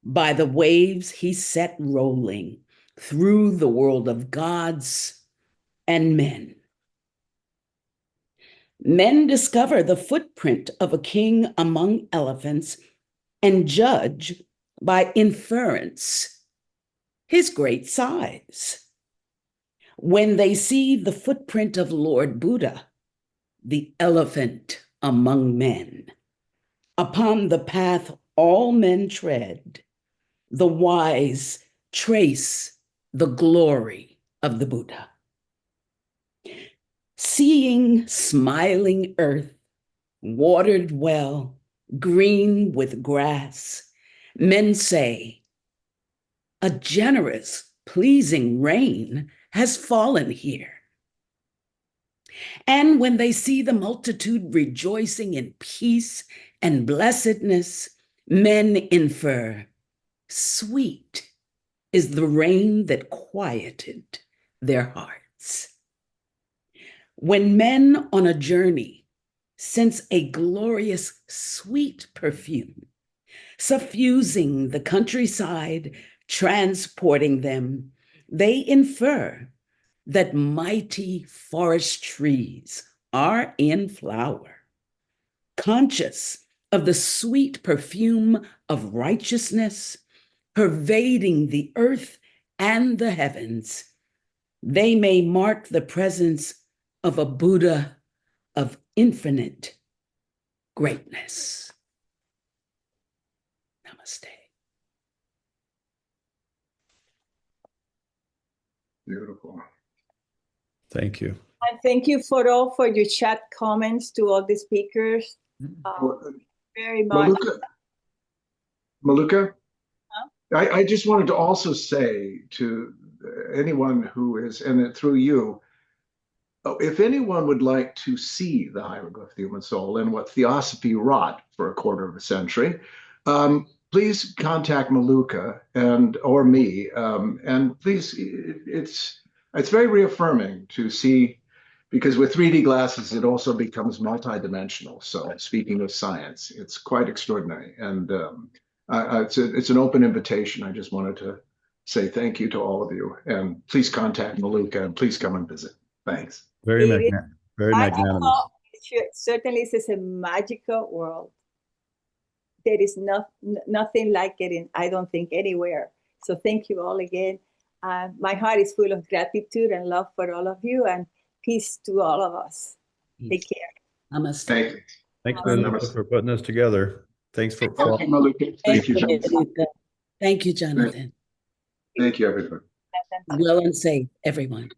by the waves he set rolling through the world of gods and men. Men discover the footprint of a king among elephants and judge by inference his great size. When they see the footprint of Lord Buddha, the elephant among men, upon the path all men tread, the wise trace the glory of the Buddha. Seeing smiling earth, watered well, green with grass, men say, a generous, pleasing rain has fallen here. And when they see the multitude rejoicing in peace and blessedness, men infer, sweet is the rain that quieted their hearts. When men on a journey sense a glorious, sweet perfume, suffusing the countryside, transporting them, they infer that mighty forest trees are in flower. Conscious of the sweet perfume of righteousness pervading the earth and the heavens, they may mark the presence of a Buddha of infinite greatness. Namaste. Beautiful. Thank you. And thank you for your chat comments to all the speakers. Very much. Maluka, Huh? I just wanted to also say to anyone who is, and through you, if anyone would like to see the hieroglyph of the human soul and what Theosophy wrought for a quarter of a century, please contact Maluka or me. And please, it's very reaffirming to see, because with 3D glasses, it also becomes multidimensional. So speaking of science, it's quite extraordinary. And it's an open invitation. I just wanted to say thank you to all of you. And please contact Maluka and please come and visit. Thanks. Very It is magnanimous. Certainly, this is a magical world. There is nothing like it in, I don't think, anywhere. So thank you all again. My heart is full of gratitude and love for all of you, and peace to all of us. Take care. Namaste. Thank you. Thanks for putting us together. Thanks for Thank you, Maluka. Thank you, Jonathan. Thank you, Jonathan. Thank you, everybody. Well and safe, everyone.